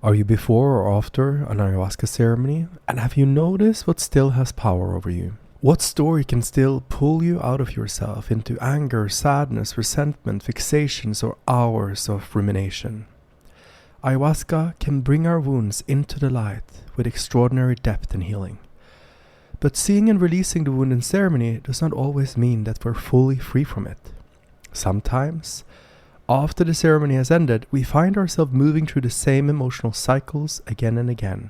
Are you before or after an ayahuasca ceremony? And have you noticed what still has power over you? What story can still pull you out of yourself into anger, sadness, resentment, fixations, or hours of rumination? Ayahuasca can bring our wounds into the light with extraordinary depth and healing. But seeing and releasing the wound in ceremony does not always mean that we're fully free from it. Sometimes, after the ceremony has ended, we find ourselves moving through the same emotional cycles again and again,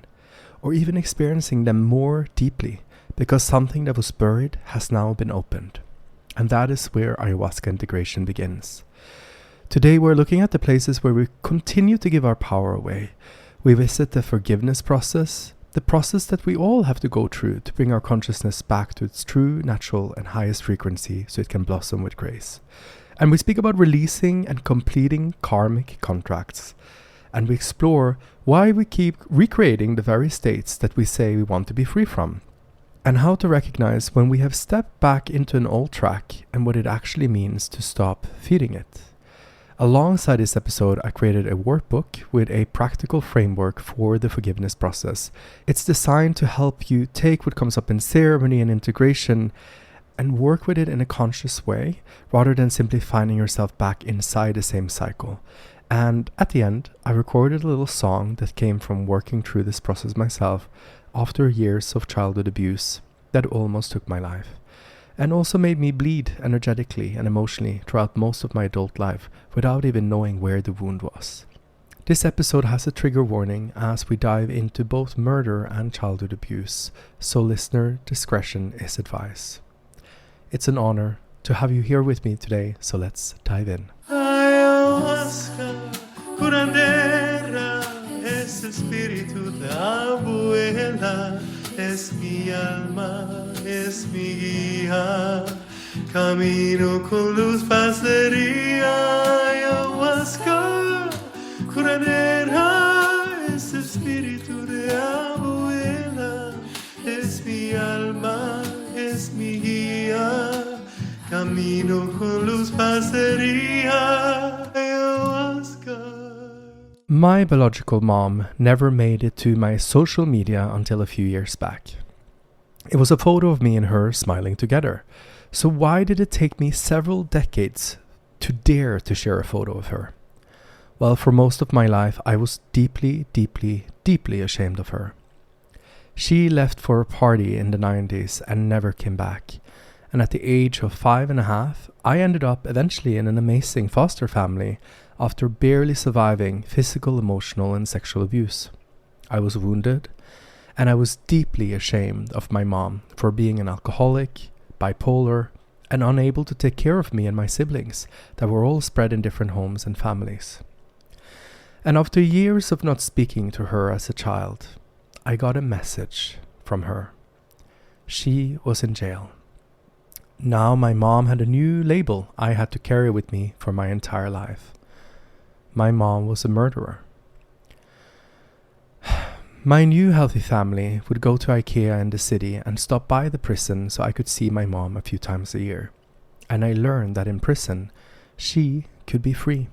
or even experiencing them more deeply because something that was buried has now been opened. And that is where ayahuasca integration begins. Today we're looking at the places where we continue to give our power away. We visit the forgiveness process, the process that we all have to go through to bring our consciousness back to its true, natural, and highest frequency so it can blossom with grace. And we speak about releasing and completing karmic contracts. And we explore why we keep recreating the very states that we say we want to be free from. And how to recognize when we have stepped back into an old track and what it actually means to stop feeding it. Alongside this episode, I created a workbook with a practical framework for the forgiveness process. It's designed to help you take what comes up in ceremony and integration and work with it in a conscious way, rather than simply finding yourself back inside the same cycle. And at the end, I recorded a little song that came from working through this process myself after years of childhood abuse that almost took my life, and also made me bleed energetically and emotionally throughout most of my adult life without even knowing where the wound was. This episode has a trigger warning as we dive into both murder and childhood abuse, so listener discretion is advised. It's an honor to have you here with me today, so let's dive in. Ayahuasca, curandera, es espíritu de abuela, es mi alma, es mi guía, camino con luz, pasaría. Ayahuasca, curandera, es espíritu de abuela, es mi alma, es mi guía, camino con luz, pasaría. Ayahuasca. My biological mom never made it to my social media until a few years back. It was a photo of me and her smiling together. So why did it take me several decades to dare to share a photo of her? Well, for most of my life, I was deeply, deeply, deeply ashamed of her. She left for a party in the 90s and never came back. And at the age of 5.5, I ended up eventually in an amazing foster family after barely surviving physical, emotional, and sexual abuse. I was wounded, and I was deeply ashamed of my mom for being an alcoholic, bipolar, and unable to take care of me and my siblings that were all spread in different homes and families. And after years of not speaking to her as a child, I got a message from her. She was in jail. Now my mom had a new label I had to carry with me for my entire life. My mom was a murderer. My new healthy family would go to IKEA in the city and stop by the prison so I could see my mom a few times a year. And I learned that in prison, she could be free.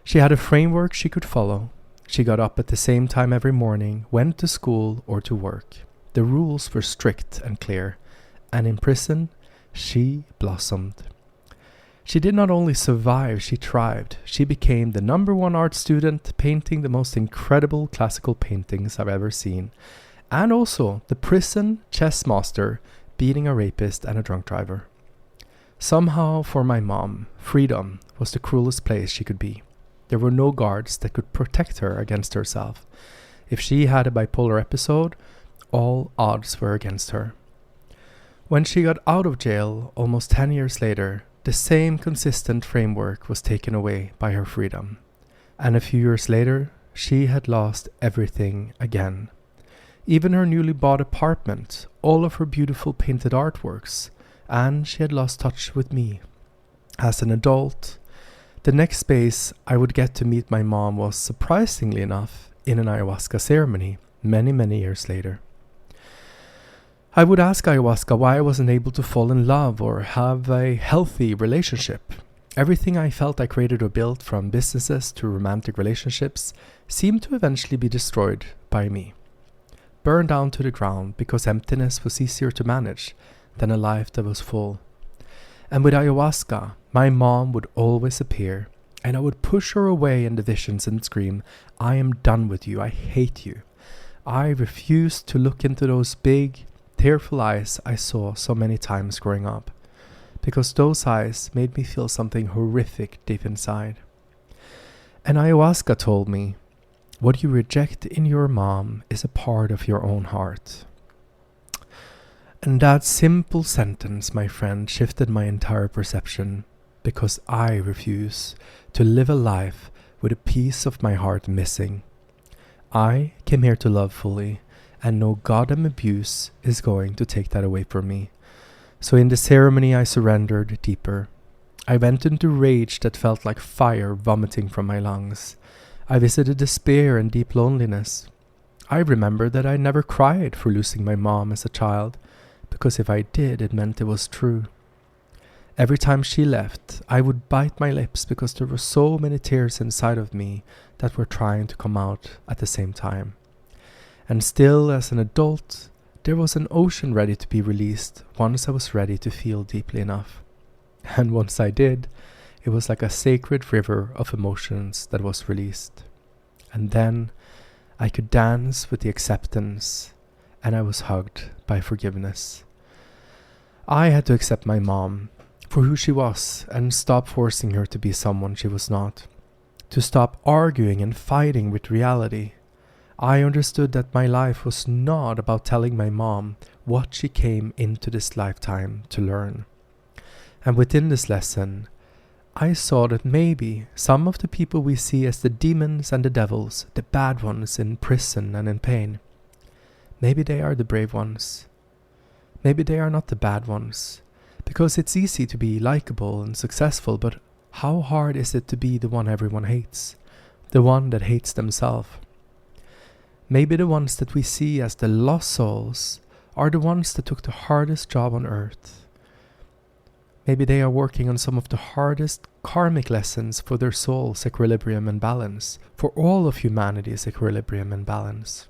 She had a framework she could follow. She got up at the same time every morning, went to school or to work. The rules were strict and clear. And in prison, she blossomed. She did not only survive, she thrived. She became the #1 art student, painting the most incredible classical paintings I've ever seen. And also the prison chess master, beating a rapist and a drunk driver. Somehow, for my mom, freedom was the cruelest place she could be. There were no guards that could protect her against herself. If she had a bipolar episode, all odds were against her. When she got out of jail, almost 10 years later, the same consistent framework was taken away by her freedom. And a few years later, she had lost everything again. Even her newly bought apartment, all of her beautiful painted artworks, and she had lost touch with me. As an adult, the next space I would get to meet my mom was, surprisingly enough, in an ayahuasca ceremony many, many years later. I would ask ayahuasca why I wasn't able to fall in love or have a healthy relationship. Everything I felt I created or built, from businesses to romantic relationships, seemed to eventually be destroyed by me. Burned down to the ground because emptiness was easier to manage than a life that was full. And with ayahuasca, my mom would always appear, and I would push her away in the visions and scream, "I am done with you, I hate you." I refused to look into those big, tearful eyes I saw so many times growing up, because those eyes made me feel something horrific deep inside. And ayahuasca told me, what you reject in your mom is a part of your own heart. And that simple sentence, my friend, shifted my entire perception, because I refuse to live a life with a piece of my heart missing. I came here to love fully, and no goddamn abuse is going to take that away from me. So in the ceremony I surrendered deeper. I went into rage that felt like fire vomiting from my lungs. I visited despair and deep loneliness. I remembered that I never cried for losing my mom as a child, because if I did, it meant it was true. Every time she left, I would bite my lips because there were so many tears inside of me that were trying to come out at the same time. And still, as an adult, there was an ocean ready to be released once I was ready to feel deeply enough. And once I did, it was like a sacred river of emotions that was released. And then I could dance with the acceptance, and I was hugged by forgiveness. I had to accept my mom for who she was and stop forcing her to be someone she was not. To stop arguing and fighting with reality. I understood that my life was not about telling my mom what she came into this lifetime to learn. And within this lesson, I saw that maybe some of the people we see as the demons and the devils, the bad ones in prison and in pain, maybe they are the brave ones. Maybe they are not the bad ones. Because it's easy to be likable and successful, but how hard is it to be the one everyone hates? The one that hates themselves? Maybe the ones that we see as the lost souls are the ones that took the hardest job on earth. Maybe they are working on some of the hardest karmic lessons for their soul's equilibrium and balance, for all of humanity's equilibrium and balance.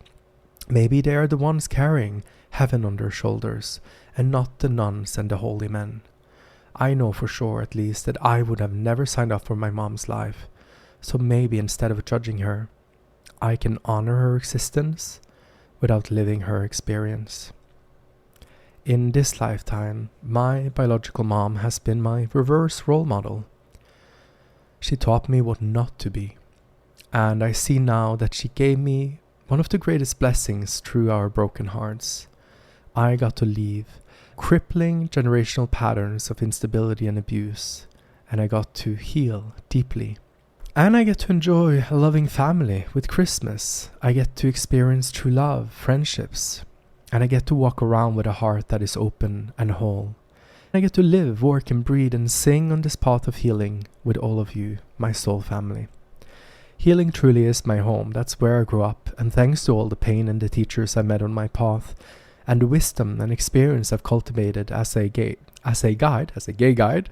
Maybe they are the ones carrying heaven on their shoulders, and not the nuns and the holy men. I know for sure, at least, that I would have never signed up for my mom's life. So maybe instead of judging her, I can honor her existence without living her experience. In this lifetime, my biological mom has been my reverse role model. She taught me what not to be. And I see now that she gave me one of the greatest blessings through our broken hearts. I got to leave crippling generational patterns of instability and abuse, and I got to heal deeply. And I get to enjoy a loving family with Christmas. I get to experience true love, friendships, and I get to walk around with a heart that is open and whole. I get to live, work, and breathe and sing on this path of healing with all of you, my soul family. Healing truly is my home. That's where I grew up, and thanks to all the pain and the teachers I met on my path, and the wisdom and experience I've cultivated as a gay guide,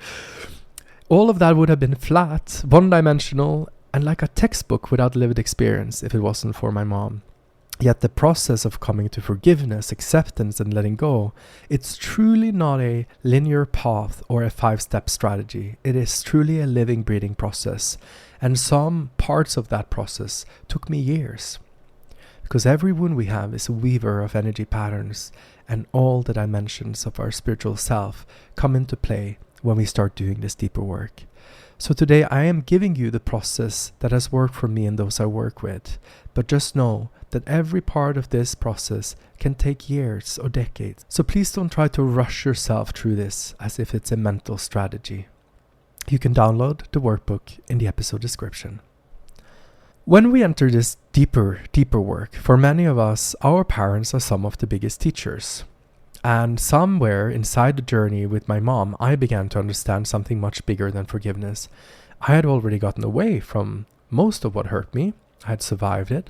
all of that would have been flat, one-dimensional, and like a textbook without lived experience if it wasn't for my mom. Yet the process of coming to forgiveness, acceptance, and letting go, it's truly not a linear path or a 5-step strategy. It is truly a living, breathing process. And some parts of that process took me years. Because every wound we have is a weaver of energy patterns, and all the dimensions of our spiritual self come into play when we start doing this deeper work. So today I am giving you the process that has worked for me and those I work with. But just know that every part of this process can take years or decades. So please don't try to rush yourself through this as if it's a mental strategy. You can download the workbook in the episode description. When we enter this deeper work, for many of us, our parents are some of the biggest teachers. And somewhere inside the journey with my mom, I began to understand something much bigger than forgiveness. I had already gotten away from most of what hurt me. I had survived it.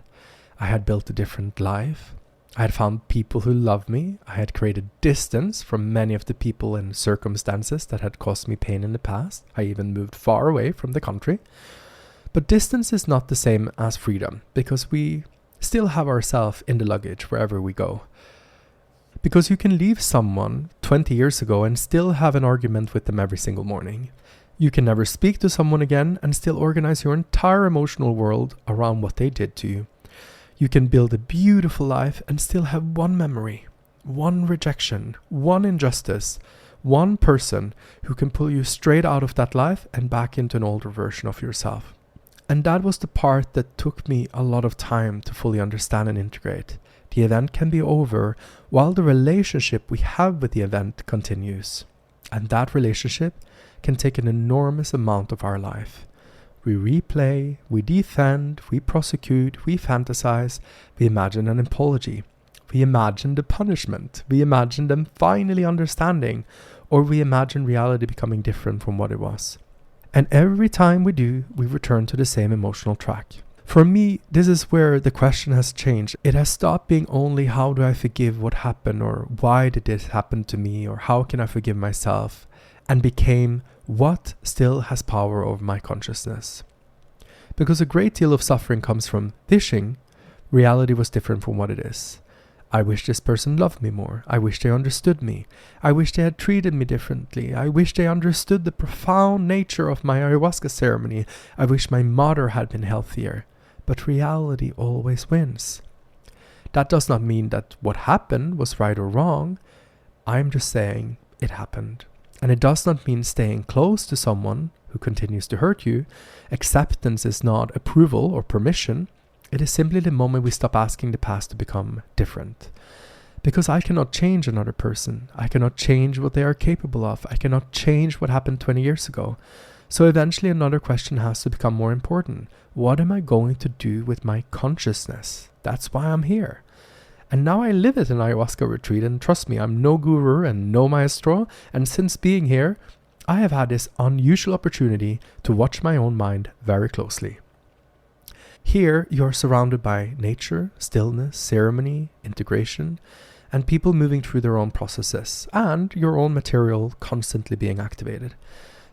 I had built a different life. I had found people who loved me. I had created distance from many of the people and circumstances that had caused me pain in the past. I even moved far away from the country. But distance is not the same as freedom, because we still have ourselves in the luggage wherever we go. Because you can leave someone 20 years ago and still have an argument with them every single morning. You can never speak to someone again and still organize your entire emotional world around what they did to you. You can build a beautiful life and still have one memory, one rejection, one injustice, one person who can pull you straight out of that life and back into an older version of yourself. And that was the part that took me a lot of time to fully understand and integrate. The event can be over while the relationship we have with the event continues. And that relationship can take an enormous amount of our life. We replay, we defend, we prosecute, we fantasize, we imagine an apology. We imagine the punishment. We imagine them finally understanding, or we imagine reality becoming different from what it was. And every time we do, we return to the same emotional track. For me, this is where the question has changed. It has stopped being only how do I forgive what happened, or why did this happen to me, or how can I forgive myself, and became what still has power over my consciousness. Because a great deal of suffering comes from wishing reality was different from what it is. I wish this person loved me more. I wish they understood me. I wish they had treated me differently. I wish they understood the profound nature of my ayahuasca ceremony. I wish my mother had been healthier. But reality always wins. That does not mean that what happened was right or wrong. I'm just saying it happened. And it does not mean staying close to someone who continues to hurt you. Acceptance is not approval or permission. It is simply the moment we stop asking the past to become different. Because I cannot change another person. I cannot change what they are capable of. I cannot change what happened 20 years ago. So eventually another question has to become more important. What am I going to do with my consciousness? That's why I'm here. And now I live at an ayahuasca retreat, and trust me, I'm no guru and no maestro, and since being here, I have had this unusual opportunity to watch my own mind very closely. Here, you are surrounded by nature, stillness, ceremony, integration, and people moving through their own processes, and your own material constantly being activated.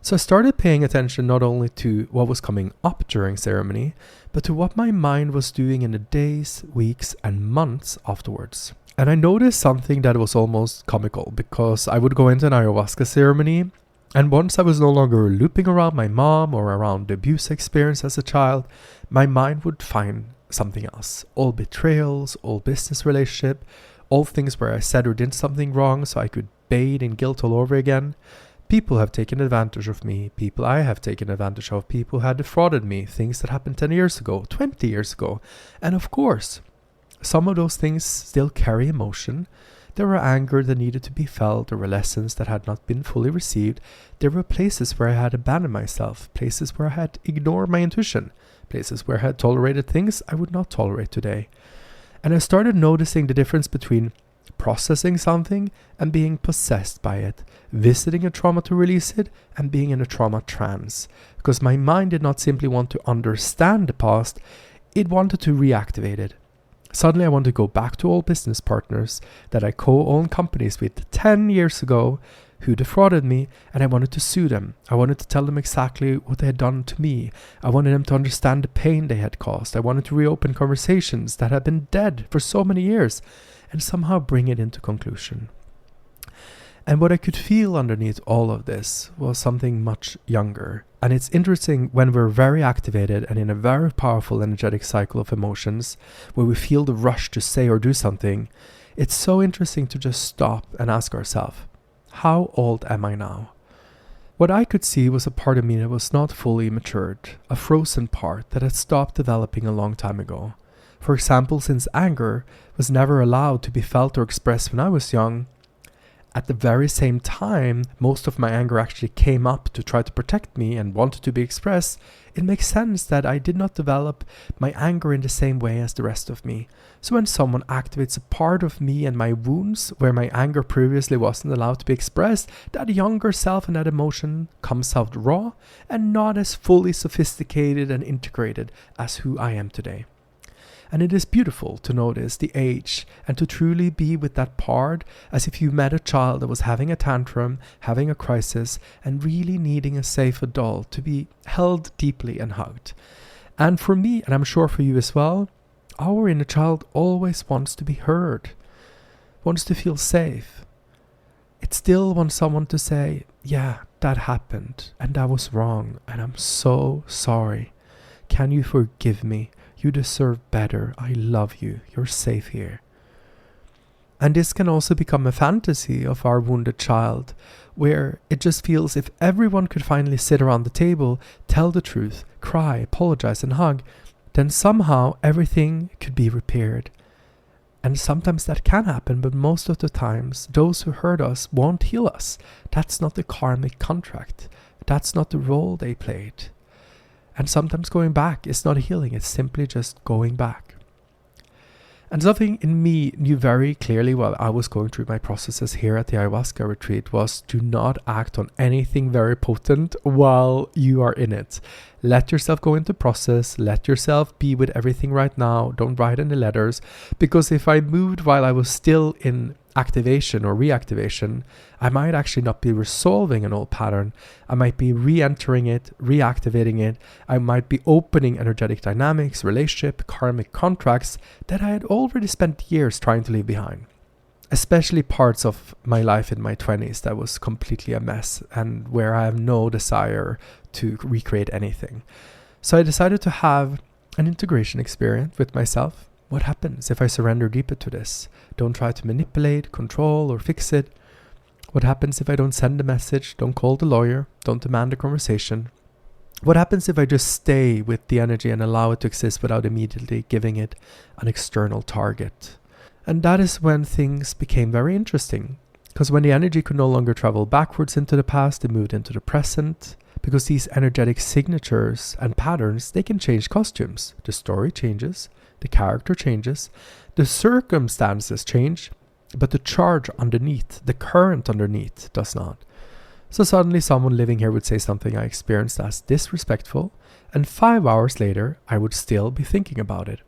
So I started paying attention not only to what was coming up during ceremony, but to what my mind was doing in the days, weeks, and months afterwards. And I noticed something that was almost comical, because I would go into an ayahuasca ceremony, and once I was no longer looping around my mom or around the abuse experience as a child, my mind would find something else. All betrayals, all business relationship, all things where I said or did something wrong so I could bathe in guilt all over again. People have taken advantage of me, people I have taken advantage of, people had defrauded me, things that happened 10 years ago, 20 years ago. And of course, some of those things still carry emotion. There were anger that needed to be felt, there were lessons that had not been fully received, there were places where I had abandoned myself, places where I had ignored my intuition, places where I had tolerated things I would not tolerate today. And I started noticing the difference between processing something and being possessed by it, visiting a trauma to release it, and being in a trauma trance. Because my mind did not simply want to understand the past, it wanted to reactivate it. Suddenly I wanted to go back to old business partners that I co-owned companies with 10 years ago who defrauded me, and I wanted to sue them. I wanted to tell them exactly what they had done to me. I wanted them to understand the pain they had caused. I wanted to reopen conversations that had been dead for so many years and somehow bring it into conclusion. And what I could feel underneath all of this was something much younger. And it's interesting when we're very activated and in a very powerful energetic cycle of emotions, where we feel the rush to say or do something, it's so interesting to just stop and ask ourselves, how old am I now? What I could see was a part of me that was not fully matured, a frozen part that had stopped developing a long time ago. For example, since anger was never allowed to be felt or expressed when I was young, at the very same time, most of my anger actually came up to try to protect me and wanted to be expressed. It makes sense that I did not develop my anger in the same way as the rest of me. So when someone activates a part of me and my wounds where my anger previously wasn't allowed to be expressed, that younger self and that emotion comes out raw and not as fully sophisticated and integrated as who I am today. And it is beautiful to notice the age and to truly be with that part as if you met a child that was having a tantrum, having a crisis, and really needing a safe adult to be held deeply and hugged. And for me, and I'm sure for you as well, our inner child always wants to be heard, wants to feel safe. It still wants someone to say, yeah, that happened and that was wrong and I'm so sorry. Can you forgive me? You deserve better. I love you. You're safe here. And this can also become a fantasy of our wounded child, where it just feels if everyone could finally sit around the table, tell the truth, cry, apologize and hug, then somehow everything could be repaired. And sometimes that can happen, but most of the times, those who hurt us won't heal us. That's not the karmic contract. That's not the role they played. And sometimes going back is not healing, it's simply just going back. And something in me knew very clearly while I was going through my processes here at the Ayahuasca retreat was do not act on anything very potent while you are in it. Let yourself go into process, let yourself be with everything right now, don't write any letters, because if I moved while I was still in activation or reactivation, I might actually not be resolving an old pattern. I might be re-entering it, reactivating it. I might be opening energetic dynamics, relationship, karmic contracts that I had already spent years trying to leave behind. Especially parts of my life in my 20s that was completely a mess and where I have no desire to recreate anything. So I decided to have an integration experience with myself. What happens if I surrender deeper to this? Don't try to manipulate, control, or fix it. What happens if I don't send a message, don't call the lawyer, don't demand a conversation? What happens if I just stay with the energy and allow it to exist without immediately giving it an external target? And that is when things became very interesting. Because when the energy could no longer travel backwards into the past, it moved into the present. Because these energetic signatures and patterns, they can change costumes. The story changes, the character changes, the circumstances change, but the charge underneath, the current underneath does not. So suddenly someone living here would say something I experienced as disrespectful, and 5 hours later, I would still be thinking about it.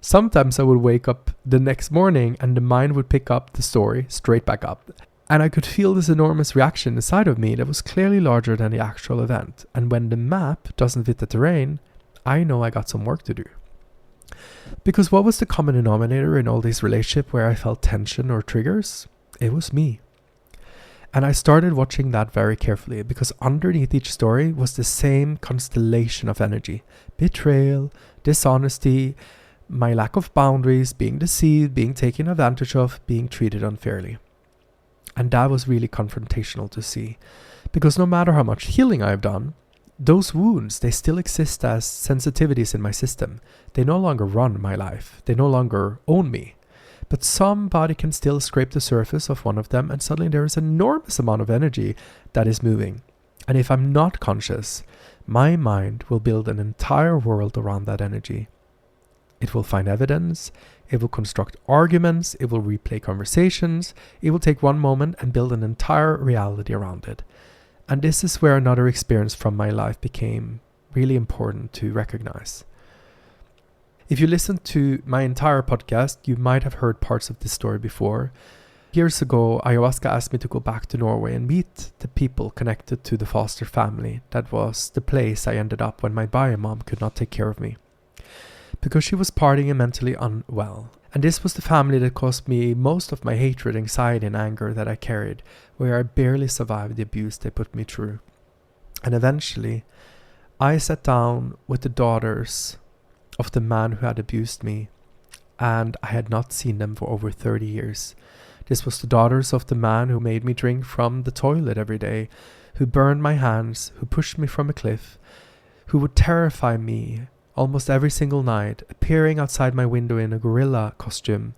Sometimes I would wake up the next morning and the mind would pick up the story straight back up. And I could feel this enormous reaction inside of me that was clearly larger than the actual event. And when the map doesn't fit the terrain, I know I got some work to do. Because what was the common denominator in all these relationships where I felt tension or triggers? It was me. And I started watching that very carefully because underneath each story was the same constellation of energy. Betrayal, dishonesty, my lack of boundaries, being deceived, being taken advantage of, being treated unfairly. And that was really confrontational to see. Because no matter how much healing I've done, those wounds, they still exist as sensitivities in my system. They no longer run my life. They no longer own me. But somebody can still scrape the surface of one of them and suddenly there is an enormous amount of energy that is moving. And if I'm not conscious, my mind will build an entire world around that energy. It will find evidence, it will construct arguments, it will replay conversations, it will take one moment and build an entire reality around it. And this is where another experience from my life became really important to recognize. If you listen to my entire podcast, you might have heard parts of this story before. Years ago, Ayahuasca asked me to go back to Norway and meet the people connected to the foster family. That was the place I ended up when my bio mom could not take care of me, because she was partying and mentally unwell. And this was the family that caused me most of my hatred, anxiety and anger that I carried, where I barely survived the abuse they put me through. And eventually, I sat down with the daughters of the man who had abused me, and I had not seen them for over 30 years. This was the daughters of the man who made me drink from the toilet every day, who burned my hands, who pushed me from a cliff, who would terrify me almost every single night, appearing outside my window in a gorilla costume,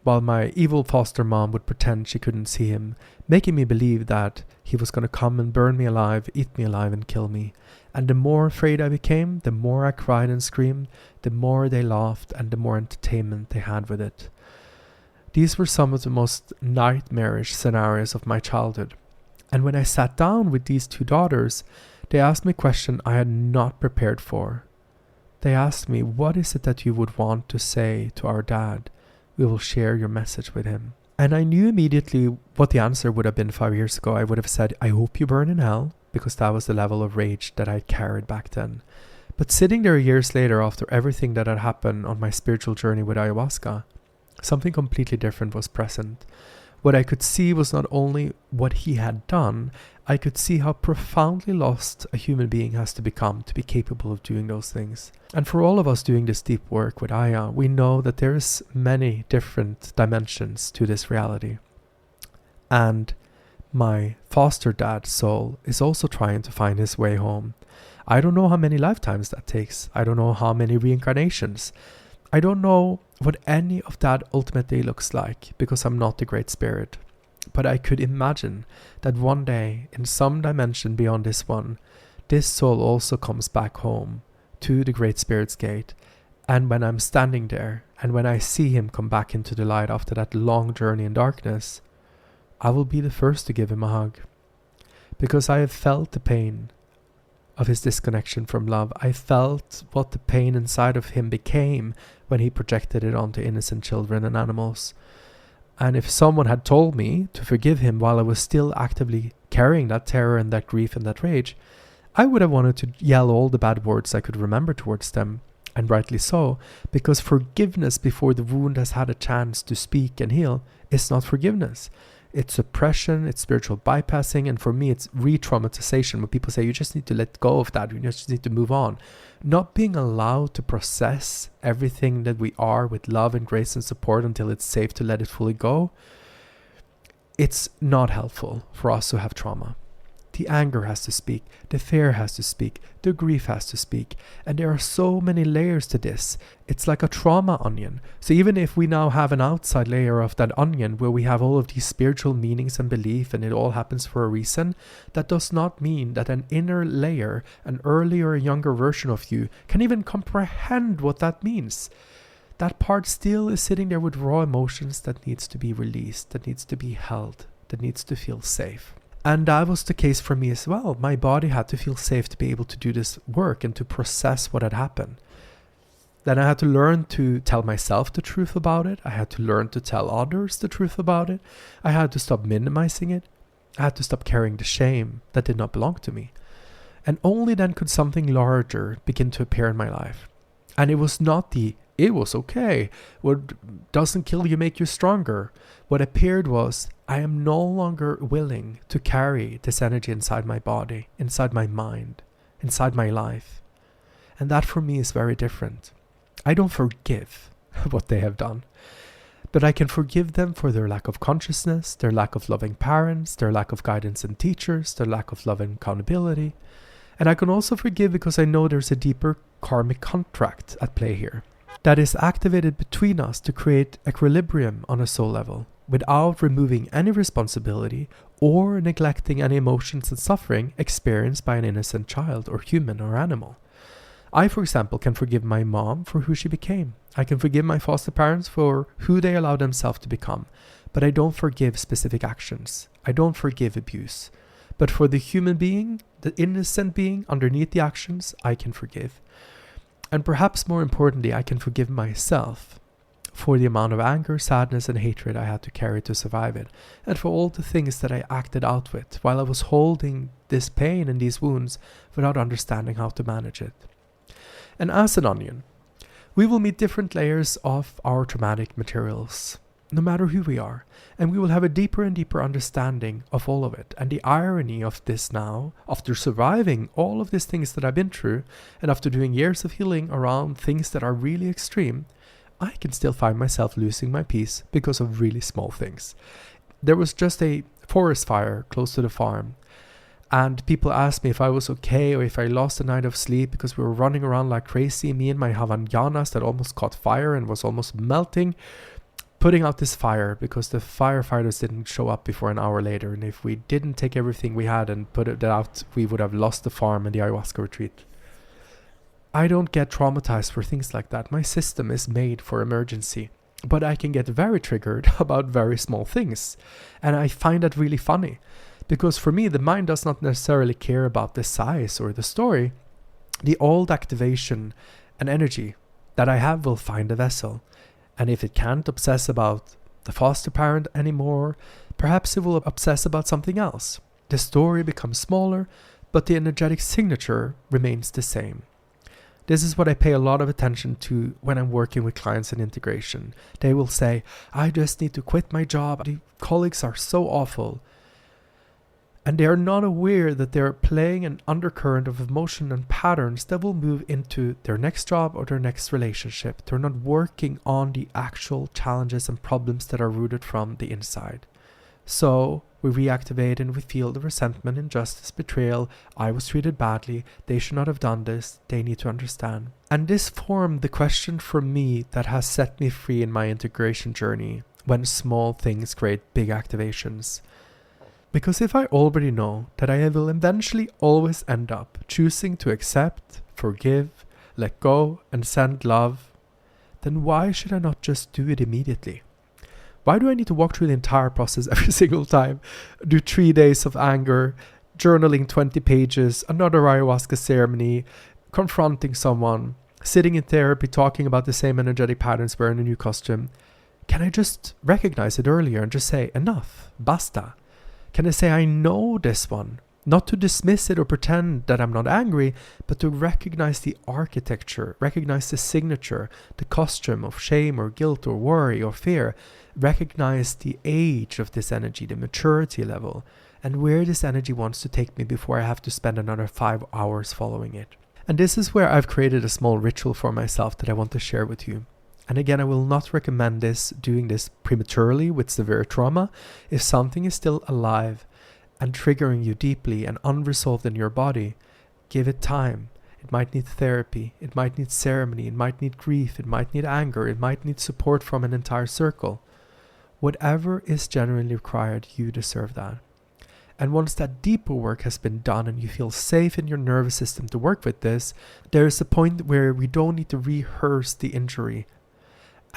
while my evil foster mom would pretend she couldn't see him, making me believe that he was going to come and burn me alive, eat me alive and kill me. And the more afraid I became, the more I cried and screamed, the more they laughed and the more entertainment they had with it. These were some of the most nightmarish scenarios of my childhood. And when I sat down with these two daughters, they asked me a question I had not prepared for. They asked me, what is it that you would want to say to our dad? We will share your message with him. And I knew immediately what the answer would have been 5 years ago. I would have said, I hope you burn in hell, because that was the level of rage that I carried back then. But sitting there years later, after everything that had happened on my spiritual journey with ayahuasca, something completely different was present. What I could see was not only what he had done, I could see how profoundly lost a human being has to become to be capable of doing those things. And for all of us doing this deep work with Aya, we know that there's many different dimensions to this reality. And my foster dad's soul is also trying to find his way home. I don't know how many lifetimes that takes. I don't know how many reincarnations. I don't know what any of that ultimately looks like, because I'm not the Great Spirit. But I could imagine that one day, in some dimension beyond this one, this soul also comes back home to the Great Spirit's gate. And when I'm standing there, and when I see him come back into the light after that long journey in darkness, I will be the first to give him a hug. Because I have felt the pain of his disconnection from love. I felt what the pain inside of him became when he projected it onto innocent children and animals. And if someone had told me to forgive him while I was still actively carrying that terror and that grief and that rage, I would have wanted to yell all the bad words I could remember towards them, and rightly so, because forgiveness before the wound has had a chance to speak and heal is not forgiveness. It's suppression, it's spiritual bypassing, and for me it's re-traumatization, when people say you just need to let go of that, you just need to move on. Not being allowed to process everything that we are with love and grace and support until it's safe to let it fully go, it's not helpful for us who have trauma. The anger has to speak, the fear has to speak, the grief has to speak, and there are so many layers to this. It's like a trauma onion. So even if we now have an outside layer of that onion where we have all of these spiritual meanings and belief and it all happens for a reason, that does not mean that an inner layer, an earlier or younger version of you, can even comprehend what that means. That part still is sitting there with raw emotions that needs to be released, that needs to be held, that needs to feel safe. And that was the case for me as well. My body had to feel safe to be able to do this work and to process what had happened. Then I had to learn to tell myself the truth about it. I had to learn to tell others the truth about it. I had to stop minimizing it. I had to stop carrying the shame that did not belong to me. And only then could something larger begin to appear in my life. And it was not it was okay. What doesn't kill you make you stronger. What appeared was, I am no longer willing to carry this energy inside my body, inside my mind, inside my life. And that for me is very different. I don't forgive what they have done, but I can forgive them for their lack of consciousness, their lack of loving parents, their lack of guidance and teachers, their lack of love and accountability. And I can also forgive because I know there's a deeper karmic contract at play here that is activated between us to create equilibrium on a soul level, without removing any responsibility or neglecting any emotions and suffering experienced by an innocent child or human or animal. I, for example, can forgive my mom for who she became. I can forgive my foster parents for who they allowed themselves to become. But I don't forgive specific actions. I don't forgive abuse. But for the human being, the innocent being underneath the actions, I can forgive. And perhaps more importantly, I can forgive myself for the amount of anger, sadness, and hatred I had to carry to survive it, and for all the things that I acted out with while I was holding this pain and these wounds without understanding how to manage it. And as an onion, we will meet different layers of our traumatic materials, no matter who we are, and we will have a deeper and deeper understanding of all of it. And the irony of this now, after surviving all of these things that I've been through, and after doing years of healing around things that are really extreme, I can still find myself losing my peace because of really small things. There was just a forest fire close to the farm, and people asked me if I was okay or if I lost a night of sleep because we were running around like crazy, me and my Havaianas that almost caught fire and was almost melting, putting out this fire because the firefighters didn't show up before an hour later. And if we didn't take everything we had and put it out, we would have lost the farm and the ayahuasca retreat. I don't get traumatized for things like that. My system is made for emergency. But I can get very triggered about very small things. And I find that really funny. Because for me, the mind does not necessarily care about the size or the story. The old activation An energy that I have will find a vessel. And if it can't obsess about the foster parent anymore, perhaps it will obsess about something else. The story becomes smaller, but the energetic signature remains the same. This is what I pay a lot of attention to when I'm working with clients in integration. They will say, I just need to quit my job. The colleagues are so awful. And they are not aware that they're playing an undercurrent of emotion and patterns that will move into their next job or their next relationship. They're not working on the actual challenges and problems that are rooted from the inside. So we reactivate and we feel the resentment, injustice, betrayal. I was treated badly. They should not have done this. They need to understand. And this formed the question for me that has set me free in my integration journey when small things create big activations. Because if I already know that I will eventually always end up choosing to accept, forgive, let go, and send love, then why should I not just do it immediately? Why do I need to walk through the entire process every single time? Do 3 days of anger, journaling 20 pages, another ayahuasca ceremony, confronting someone, sitting in therapy talking about the same energetic patterns wearing a new costume? Can I just recognize it earlier and just say, enough, basta? Can I say I know this one? Not to dismiss it or pretend that I'm not angry, but to recognize the architecture, recognize the signature, the costume of shame or guilt or worry or fear, recognize the age of this energy, the maturity level, and where this energy wants to take me before I have to spend another 5 hours following it. And this is where I've created a small ritual for myself that I want to share with you. And again, I will not recommend doing this prematurely with severe trauma. If something is still alive and triggering you deeply and unresolved in your body, give it time. It might need therapy, it might need ceremony, it might need grief, it might need anger, it might need support from an entire circle. Whatever is genuinely required, you deserve that. And once that deeper work has been done and you feel safe in your nervous system to work with this, there is a point where we don't need to rehearse the injury.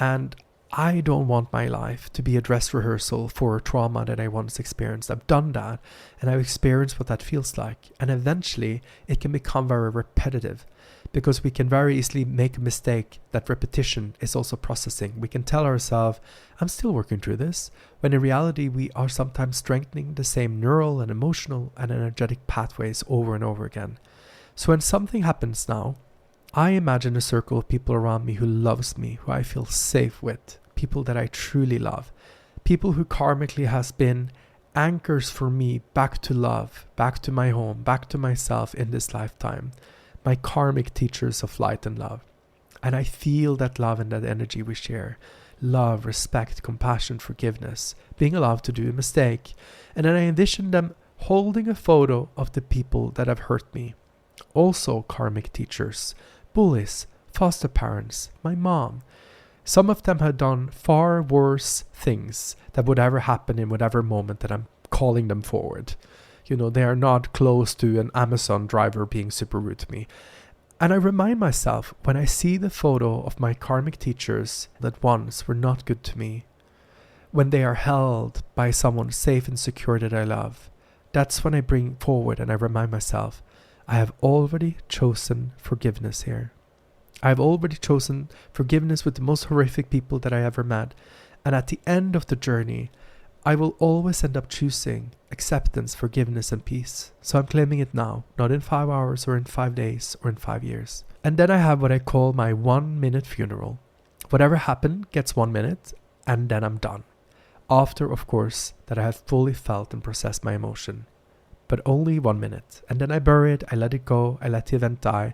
And I don't want my life to be a dress rehearsal for a trauma that I once experienced. I've done that and I've experienced what that feels like. And eventually it can become very repetitive because we can very easily make a mistake that repetition is also processing. We can tell ourselves, I'm still working through this, when in reality we are sometimes strengthening the same neural and emotional and energetic pathways over and over again. So when something happens now, I imagine a circle of people around me who loves me, who I feel safe with, people that I truly love, people who karmically has been anchors for me back to love, back to my home, back to myself in this lifetime, my karmic teachers of light and love. And I feel that love and that energy we share, love, respect, compassion, forgiveness, being allowed to do a mistake. And then I envision them holding a photo of the people that have hurt me, also karmic teachers, bullies, foster parents, my mom. Some of them had done far worse things that would ever happen in whatever moment that I'm calling them forward. You know, they are not close to an Amazon driver being super rude to me. And I remind myself when I see the photo of my karmic teachers that once were not good to me, when they are held by someone safe and secure that I love, that's when I bring forward and I remind myself, I have already chosen forgiveness here. I have already chosen forgiveness with the most horrific people that I ever met. And at the end of the journey, I will always end up choosing acceptance, forgiveness, and peace. So I'm claiming it now, not in 5 hours or in 5 days or in 5 years. And then I have what I call my 1-minute funeral. Whatever happened gets 1 minute and then I'm done. After, of course, that I have fully felt and processed my emotion. But only 1 minute. And then I bury it, I let it go, I let the event die.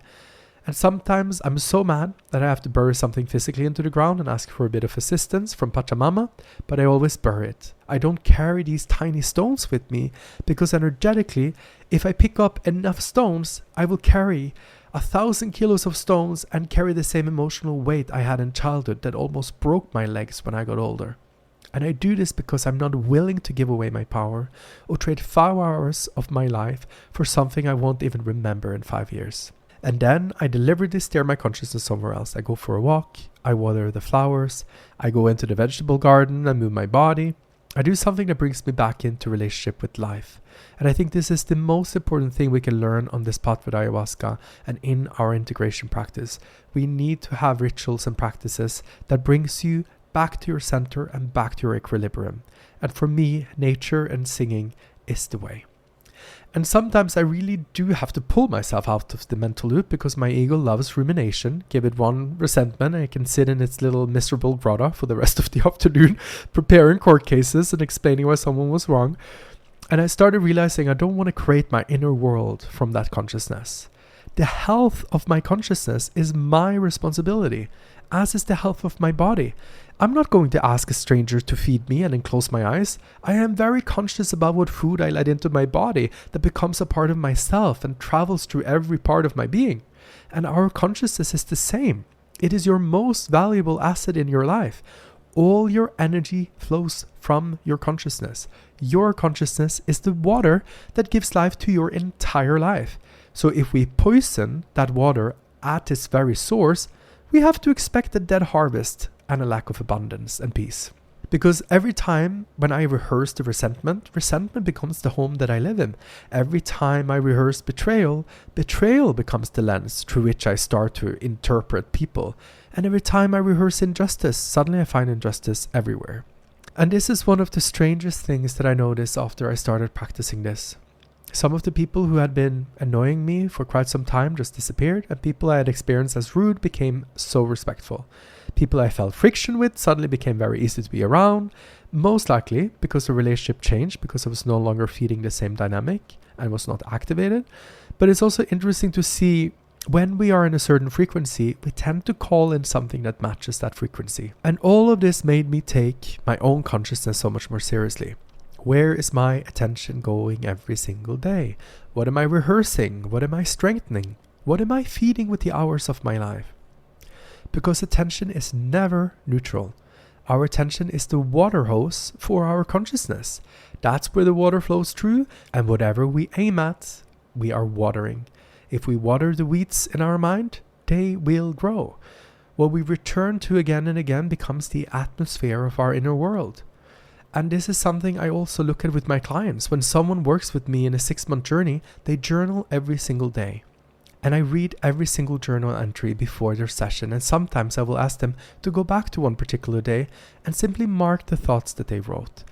And sometimes I'm so mad that I have to bury something physically into the ground and ask for a bit of assistance from Pachamama, but I always bury it. I don't carry these tiny stones with me because energetically, if I pick up enough stones, I will carry 1,000 kilos of stones and carry the same emotional weight I had in childhood that almost broke my legs when I got older. And I do this because I'm not willing to give away my power or trade 5 hours of my life for something I won't even remember in 5 years. And then I deliberately steer my consciousness somewhere else. I go for a walk, I water the flowers, I go into the vegetable garden and move my body, I do something that brings me back into relationship with life. And I think this is the most important thing we can learn on this path with ayahuasca and in our integration practice. We need to have rituals and practices that brings you back to your center and back to your equilibrium. And for me, nature and singing is the way. And sometimes I really do have to pull myself out of the mental loop because my ego loves rumination. Give it one resentment and it can sit in its little miserable grotto for the rest of the afternoon, preparing court cases and explaining why someone was wrong. And I started realizing I don't want to create my inner world from that consciousness. The health of my consciousness is my responsibility, as is the health of my body. I'm not going to ask a stranger to feed me and then close my eyes. I am very conscious about what food I let into my body that becomes a part of myself and travels through every part of my being. And our consciousness is the same. It is your most valuable asset in your life. All your energy flows from your consciousness. Your consciousness is the water that gives life to your entire life. So if we poison that water at its very source, we have to expect a dead harvest and a lack of abundance and peace. Because every time when I rehearse the resentment becomes the home that I live in. Every time I rehearse betrayal becomes the lens through which I start to interpret people. And every time I rehearse injustice, suddenly I find injustice everywhere. And this is one of the strangest things that I noticed after I started practicing this. Some of the people who had been annoying me for quite some time just disappeared, and people I had experienced as rude became so respectful. People I felt friction with suddenly became very easy to be around, most likely because the relationship changed, because I was no longer feeding the same dynamic and was not activated. But it's also interesting to see when we are in a certain frequency, we tend to call in something that matches that frequency. And all of this made me take my own consciousness so much more seriously. Where is my attention going every single day? What am I rehearsing? What am I strengthening? What am I feeding with the hours of my life? Because attention is never neutral. Our attention is the water hose for our consciousness. That's where the water flows through, and whatever we aim at, we are watering. If we water the weeds in our mind, they will grow. What we return to again and again becomes the atmosphere of our inner world. And this is something I also look at with my clients. When someone works with me in a 6-month journey, they journal every single day. And I read every single journal entry before their session. And sometimes I will ask them to go back to one particular day and simply mark the thoughts that they wrote.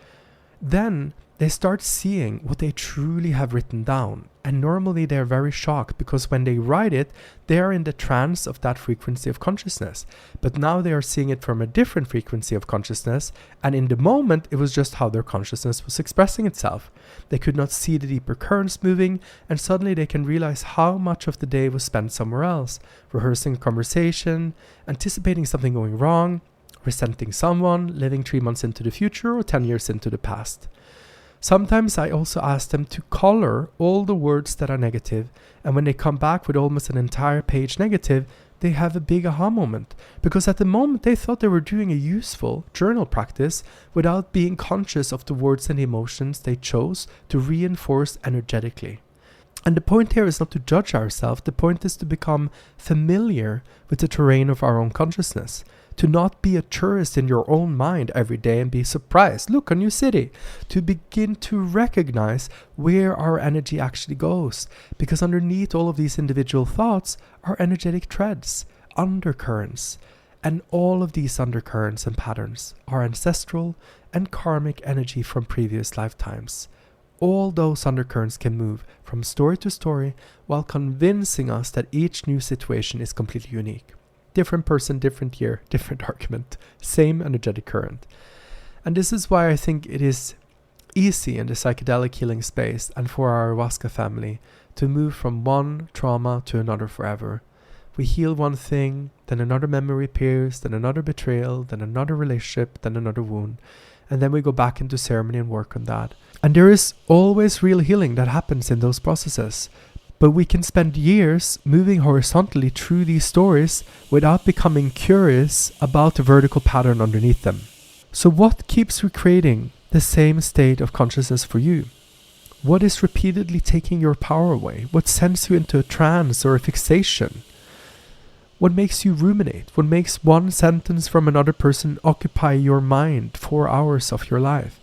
Then they start seeing what they truly have written down. And normally they're very shocked because when they write it, they are in the trance of that frequency of consciousness. But now they are seeing it from a different frequency of consciousness. And in the moment, it was just how their consciousness was expressing itself. They could not see the deeper currents moving. And suddenly they can realize how much of the day was spent somewhere else. Rehearsing a conversation, anticipating something going wrong, resenting someone, living 3 months into the future or 10 years into the past. Sometimes I also ask them to color all the words that are negative, and when they come back with almost an entire page negative, they have a big aha moment. Because at the moment they thought they were doing a useful journal practice without being conscious of the words and emotions they chose to reinforce energetically. And the point here is not to judge ourselves, the point is to become familiar with the terrain of our own consciousness. To not be a tourist in your own mind every day and be surprised. Look, a new city. To begin to recognize where our energy actually goes. Because underneath all of these individual thoughts are energetic threads, undercurrents. And all of these undercurrents and patterns are ancestral and karmic energy from previous lifetimes. All those undercurrents can move from story to story while convincing us that each new situation is completely unique. Different person, different year, different argument, same energetic current. And this is why I think it is easy in the psychedelic healing space and for our ayahuasca family to move from one trauma to another forever. We heal one thing, then another memory appears, then another betrayal, then another relationship, then another wound. And then we go back into ceremony and work on that. And there is always real healing that happens in those processes. But we can spend years moving horizontally through these stories without becoming curious about the vertical pattern underneath them. So what keeps recreating the same state of consciousness for you? What is repeatedly taking your power away? What sends you into a trance or a fixation? What makes you ruminate? What makes one sentence from another person occupy your mind 4 hours of your life?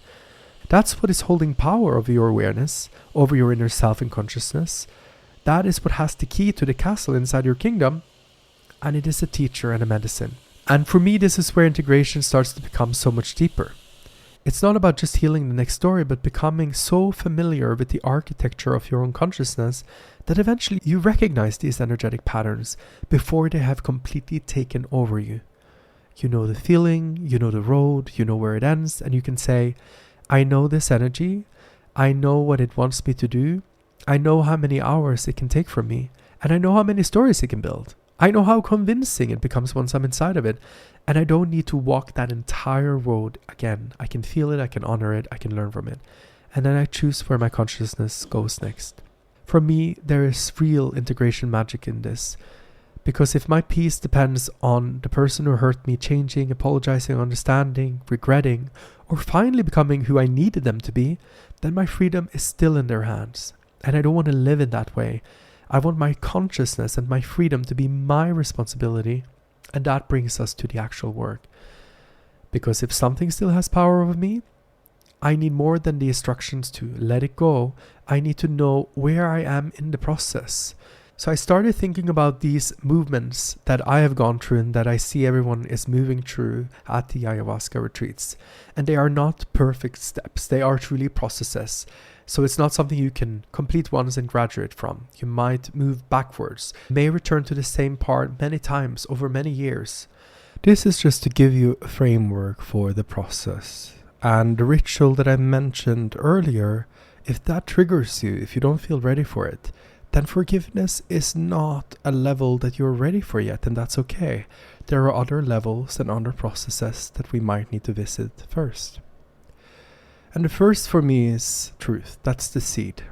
That's what is holding power over your awareness, over your inner self and consciousness. That is what has the key to the castle inside your kingdom, and it is a teacher and a medicine. And for me, this is where integration starts to become so much deeper. It's not about just healing the next story, but becoming so familiar with the architecture of your own consciousness that eventually you recognize these energetic patterns before they have completely taken over you. You know the feeling, you know the road, you know where it ends, and you can say, I know this energy, I know what it wants me to do, I know how many hours it can take from me, and I know how many stories it can build. I know how convincing it becomes once I'm inside of it, and I don't need to walk that entire road again. I can feel it, I can honor it, I can learn from it, and then I choose where my consciousness goes next. For me, there is real integration magic in this, because if my peace depends on the person who hurt me changing, apologizing, understanding, regretting, or finally becoming who I needed them to be, then my freedom is still in their hands. And I don't want to live in that way. I want my consciousness and my freedom to be my responsibility. And that brings us to the actual work. Because if something still has power over me, I need more than the instructions to let it go. I need to know where I am in the process. So I started thinking about these movements that I have gone through and that I see everyone is moving through at the ayahuasca retreats. And they are not perfect steps. They are truly processes. So it's not something you can complete once and graduate from. You might move backwards, may return to the same part many times over many years. This is just to give you a framework for the process. And the ritual that I mentioned earlier, if that triggers you, if you don't feel ready for it, then forgiveness is not a level that you're ready for yet, and that's okay. There are other levels and other processes that we might need to visit first. And the first for me is truth. That's the seed.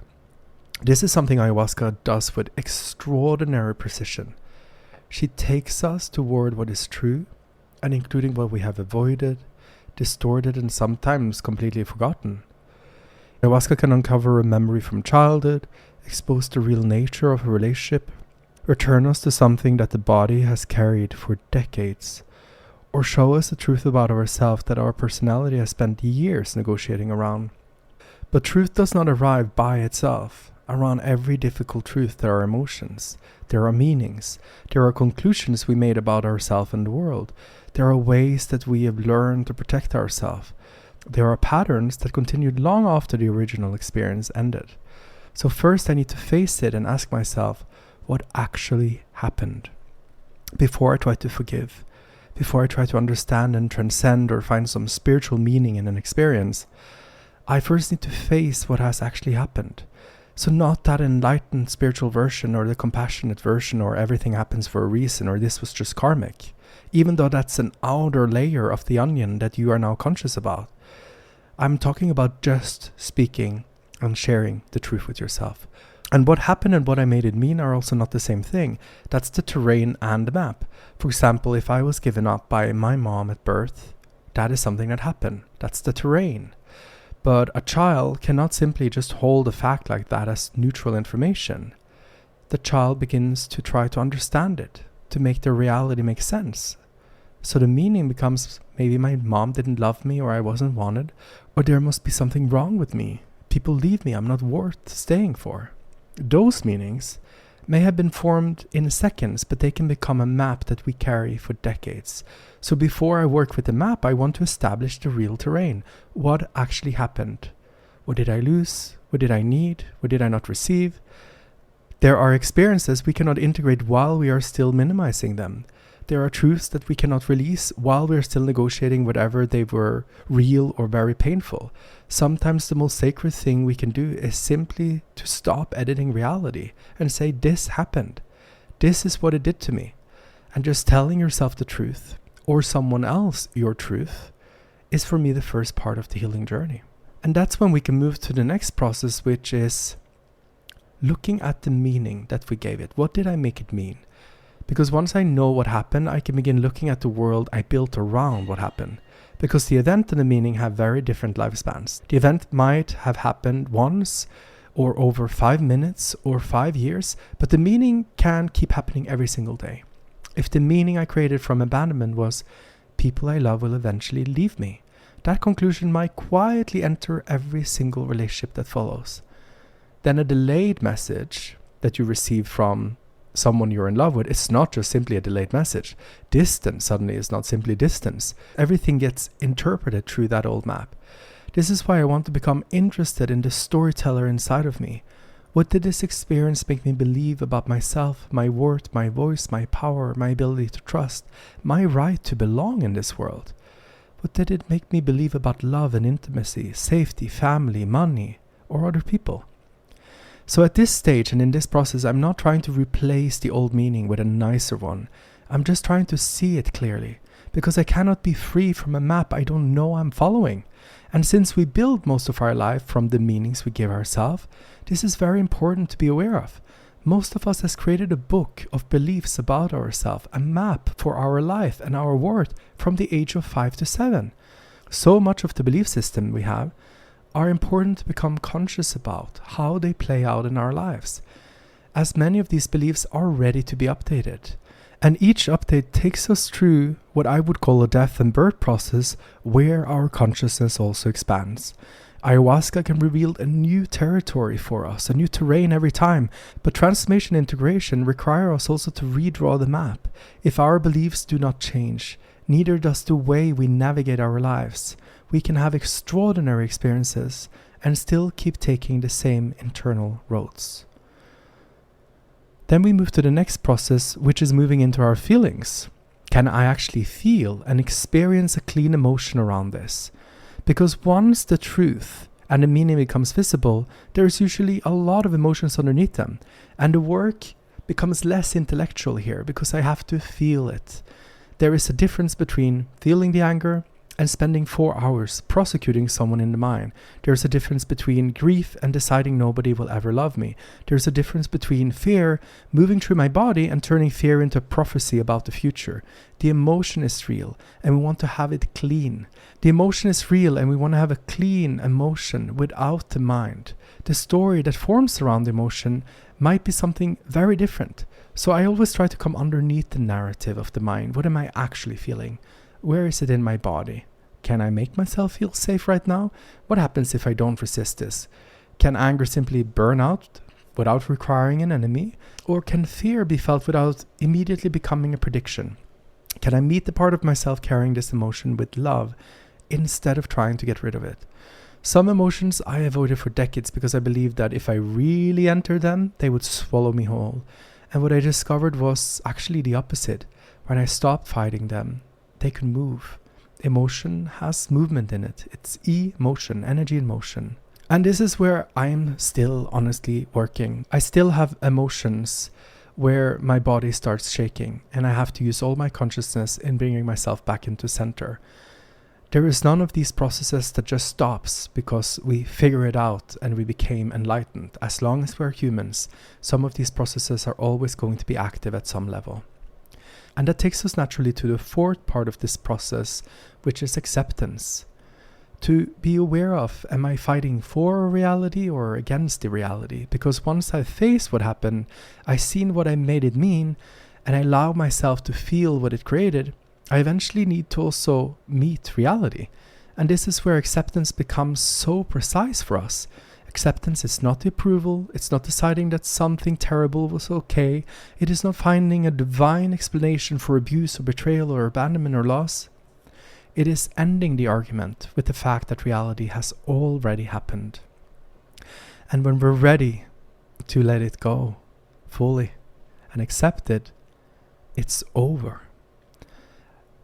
This is something ayahuasca does with extraordinary precision. She takes us toward what is true, and including what we have avoided, distorted, and sometimes completely forgotten. Ayahuasca can uncover a memory from childhood, expose the real nature of a relationship, return us to something that the body has carried for decades, or show us the truth about ourselves that our personality has spent years negotiating around. But truth does not arrive by itself. Around every difficult truth there are emotions, there are meanings, there are conclusions we made about ourselves and the world, there are ways that we have learned to protect ourselves, there are patterns that continued long after the original experience ended. So first I need to face it and ask myself what actually happened before I try to forgive. Before I try to understand and transcend or find some spiritual meaning in an experience, I first need to face what has actually happened. So not that enlightened spiritual version or the compassionate version or everything happens for a reason or this was just karmic, even though that's an outer layer of the onion that you are now conscious about. I'm talking about just speaking and sharing the truth with yourself. And what happened and what I made it mean are also not the same thing. That's the terrain and the map. For example, if I was given up by my mom at birth, that is something that happened. That's the terrain. But a child cannot simply just hold a fact like that as neutral information. The child begins to try to understand it, to make the reality make sense. So the meaning becomes maybe my mom didn't love me or I wasn't wanted, or there must be something wrong with me. People leave me, I'm not worth staying for. Those meanings may have been formed in seconds, but they can become a map that we carry for decades. So before I work with the map, I want to establish the real terrain. What actually happened? What did I lose? What did I need? What did I not receive? There are experiences we cannot integrate while we are still minimizing them. There are truths that we cannot release while we are still negotiating whatever they were real or very painful. Sometimes the most sacred thing we can do is simply to stop editing reality and say, this happened. This is what it did to me. And just telling yourself the truth, or someone else your truth, is for me the first part of the healing journey. And that's when we can move to the next process, which is looking at the meaning that we gave it. What did I make it mean? Because once I know what happened, I can begin looking at the world I built around what happened. Because the event and the meaning have very different lifespans. The event might have happened once or over 5 minutes or 5 years, but the meaning can keep happening every single day. If the meaning I created from abandonment was, people I love will eventually leave me, that conclusion might quietly enter every single relationship that follows. Then a delayed message that you receive from someone you're in love with, it's not just simply a delayed message. Distance suddenly is not simply distance. Everything gets interpreted through that old map. This is why I want to become interested in the storyteller inside of me. What did this experience make me believe about myself, my worth, my voice, my power, my ability to trust, my right to belong in this world? What did it make me believe about love and intimacy, safety, family, money, or other people? So at this stage and in this process, I'm not trying to replace the old meaning with a nicer one. I'm just trying to see it clearly, because I cannot be free from a map I don't know I'm following. And since we build most of our life from the meanings we give ourselves, this is very important to be aware of. Most of us has created a book of beliefs about ourselves, a map for our life and our worth from the age of 5 to 7. So much of the belief system we have are important to become conscious about how they play out in our lives, as many of these beliefs are ready to be updated. And each update takes us through what I would call a death and birth process where our consciousness also expands. Ayahuasca can reveal a new territory for us, a new terrain every time, but transformation and integration require us also to redraw the map. If our beliefs do not change, neither does the way we navigate our lives. We can have extraordinary experiences and still keep taking the same internal roads. Then we move to the next process, which is moving into our feelings. Can I actually feel and experience a clean emotion around this? Because once the truth and the meaning becomes visible, there's usually a lot of emotions underneath them. And the work becomes less intellectual here because I have to feel it. There is a difference between feeling the anger and spending 4 hours prosecuting someone in the mind. There's a difference between grief and deciding nobody will ever love me. There's a difference between fear moving through my body and turning fear into prophecy about the future. The emotion is real and we want to have it clean. The emotion is real and we want to have a clean emotion without the mind. The story that forms around the emotion might be something very different. So I always try to come underneath the narrative of the mind. What am I actually feeling? Where is it in my body? Can I make myself feel safe right now? What happens if I don't resist this? Can anger simply burn out without requiring an enemy? Or can fear be felt without immediately becoming a prediction? Can I meet the part of myself carrying this emotion with love instead of trying to get rid of it? Some emotions I avoided for decades because I believed that if I really entered them, they would swallow me whole. And what I discovered was actually the opposite. When I stopped fighting them, they could move. Emotion has movement in it. It's emotion, energy in motion. And this is where I'm still honestly working. I still have emotions where my body starts shaking and I have to use all my consciousness in bringing myself back into center. There is none of these processes that just stops because we figure it out and we became enlightened. As long as we're humans, some of these processes are always going to be active at some level. And that takes us naturally to the fourth part of this process, which is acceptance. To be aware of, am I fighting for a reality or against the reality? Because once I face what happened, I've seen what I made it mean, and I allow myself to feel what it created, I eventually need to also meet reality. And this is where acceptance becomes so precise for us. Acceptance is not the approval, it's not deciding that something terrible was okay, it is not finding a divine explanation for abuse or betrayal or abandonment or loss. It is ending the argument with the fact that reality has already happened. And when we're ready to let it go fully and accept it, it's over.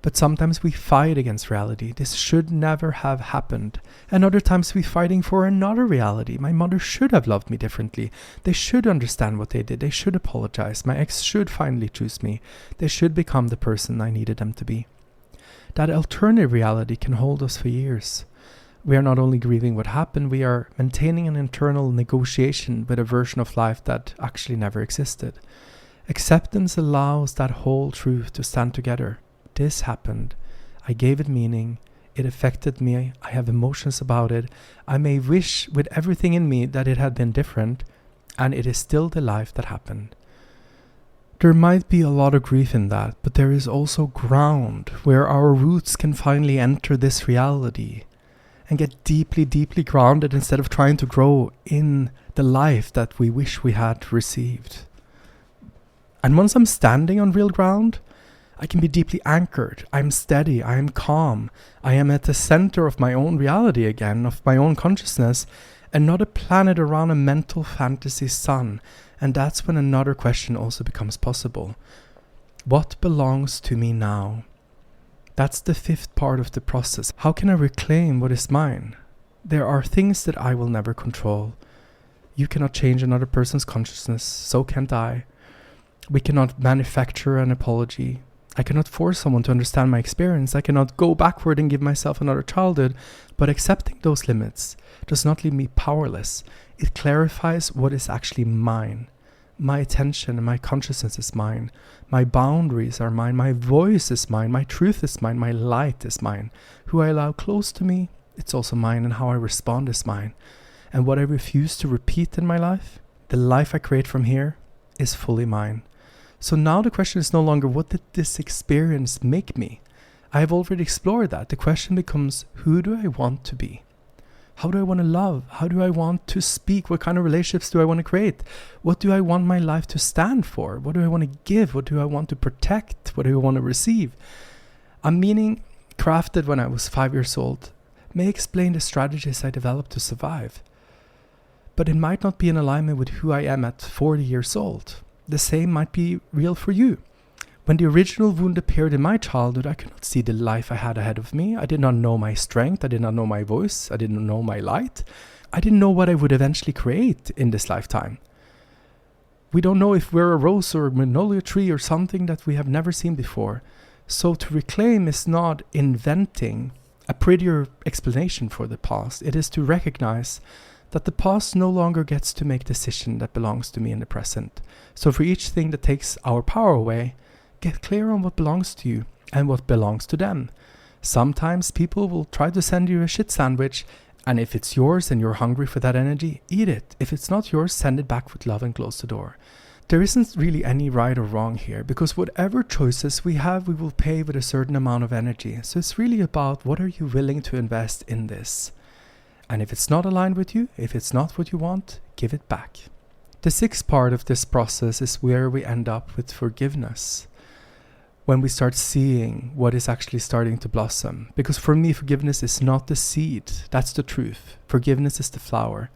But sometimes we fight against reality. This should never have happened. And other times we're fighting for another reality. My mother should have loved me differently. They should understand what they did. They should apologize. My ex should finally choose me. They should become the person I needed them to be. That alternative reality can hold us for years. We are not only grieving what happened, we are maintaining an internal negotiation with a version of life that actually never existed. Acceptance allows that whole truth to stand together. This happened. I gave it meaning. It affected me. I have emotions about it. I may wish with everything in me that it had been different, and it is still the life that happened. There might be a lot of grief in that, but there is also ground where our roots can finally enter this reality and get deeply, deeply grounded instead of trying to grow in the life that we wish we had received. And once I'm standing on real ground, I can be deeply anchored. I'm steady. I am calm. I am at the center of my own reality again, of my own consciousness, and not a planet around a mental fantasy sun. And that's when another question also becomes possible. What belongs to me now? That's the fifth part of the process. How can I reclaim what is mine? There are things that I will never control. You cannot change another person's consciousness, so can't I. We cannot manufacture an apology. I cannot force someone to understand my experience. I cannot go backward and give myself another childhood. But accepting those limits does not leave me powerless. It clarifies what is actually mine. My attention and my consciousness is mine. My boundaries are mine. My voice is mine. My truth is mine. My light is mine. Who I allow close to me, it's also mine. And how I respond is mine. And what I refuse to repeat in my life, the life I create from here, is fully mine. So now the question is no longer, what did this experience make me? I have already explored that. The question becomes, who do I want to be? How do I want to love? How do I want to speak? What kind of relationships do I want to create? What do I want my life to stand for? What do I want to give? What do I want to protect? What do I want to receive? A meaning crafted when I was 5 years old may explain the strategies I developed to survive. But it might not be in alignment with who I am at 40 years old. The same might be real for you. When the original wound appeared in my childhood, I could not see the life I had ahead of me. I did not know my strength. I did not know my voice. I didn't know my light. I didn't know what I would eventually create in this lifetime. We don't know if we're a rose or a magnolia tree or something that we have never seen before. So to reclaim is not inventing a prettier explanation for the past. It is to recognize that the past no longer gets to make decision that belongs to me in the present. So for each thing that takes our power away, get clear on what belongs to you and what belongs to them. Sometimes people will try to send you a shit sandwich, and if it's yours and you're hungry for that energy, eat it. If it's not yours, send it back with love and close the door. There isn't really any right or wrong here, because whatever choices we have, we will pay with a certain amount of energy. So it's really about, what are you willing to invest in this? And if it's not aligned with you, if it's not what you want, give it back. The sixth part of this process is where we end up with forgiveness. When we start seeing what is actually starting to blossom. Because for me, forgiveness is not the seed. That's the truth. Forgiveness is the flower.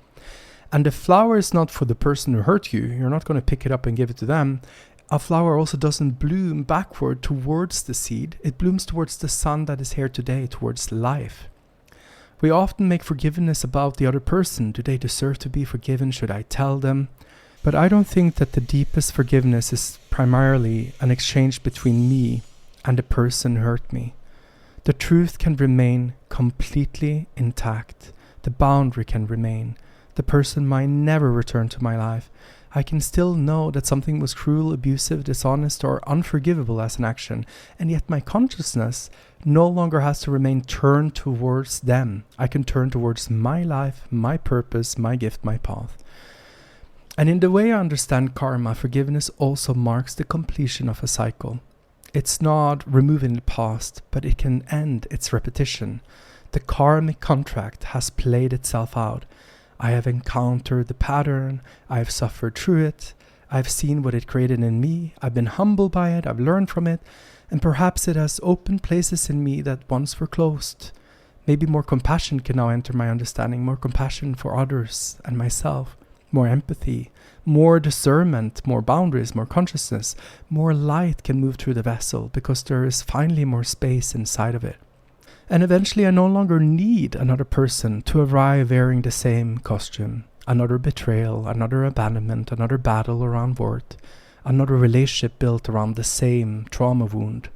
And the flower is not for the person who hurt you. You're not going to pick it up and give it to them. A flower also doesn't bloom backward towards the seed. It blooms towards the sun that is here today, towards life. We often make forgiveness about the other person. Do they deserve to be forgiven? Should I tell them? But I don't think that the deepest forgiveness is primarily an exchange between me and the person who hurt me. The truth can remain completely intact. The boundary can remain. The person might never return to my life. I can still know that something was cruel, abusive, dishonest, or unforgivable as an action, and yet my consciousness no longer has to remain turned towards them. I can turn towards my life, my purpose, my gift, my path. And in the way I understand karma, forgiveness also marks the completion of a cycle. It's not removing the past, but it can end its repetition. The karmic contract has played itself out. I have encountered the pattern, I have suffered through it, I've seen what it created in me, I've been humbled by it, I've learned from it, and perhaps it has opened places in me that once were closed. Maybe more compassion can now enter my understanding, more compassion for others and myself, more empathy, more discernment, more boundaries, more consciousness, more light can move through the vessel because there is finally more space inside of it. And eventually I no longer need another person to arrive wearing the same costume. Another betrayal, another abandonment, another battle around worth, another relationship built around the same trauma wound.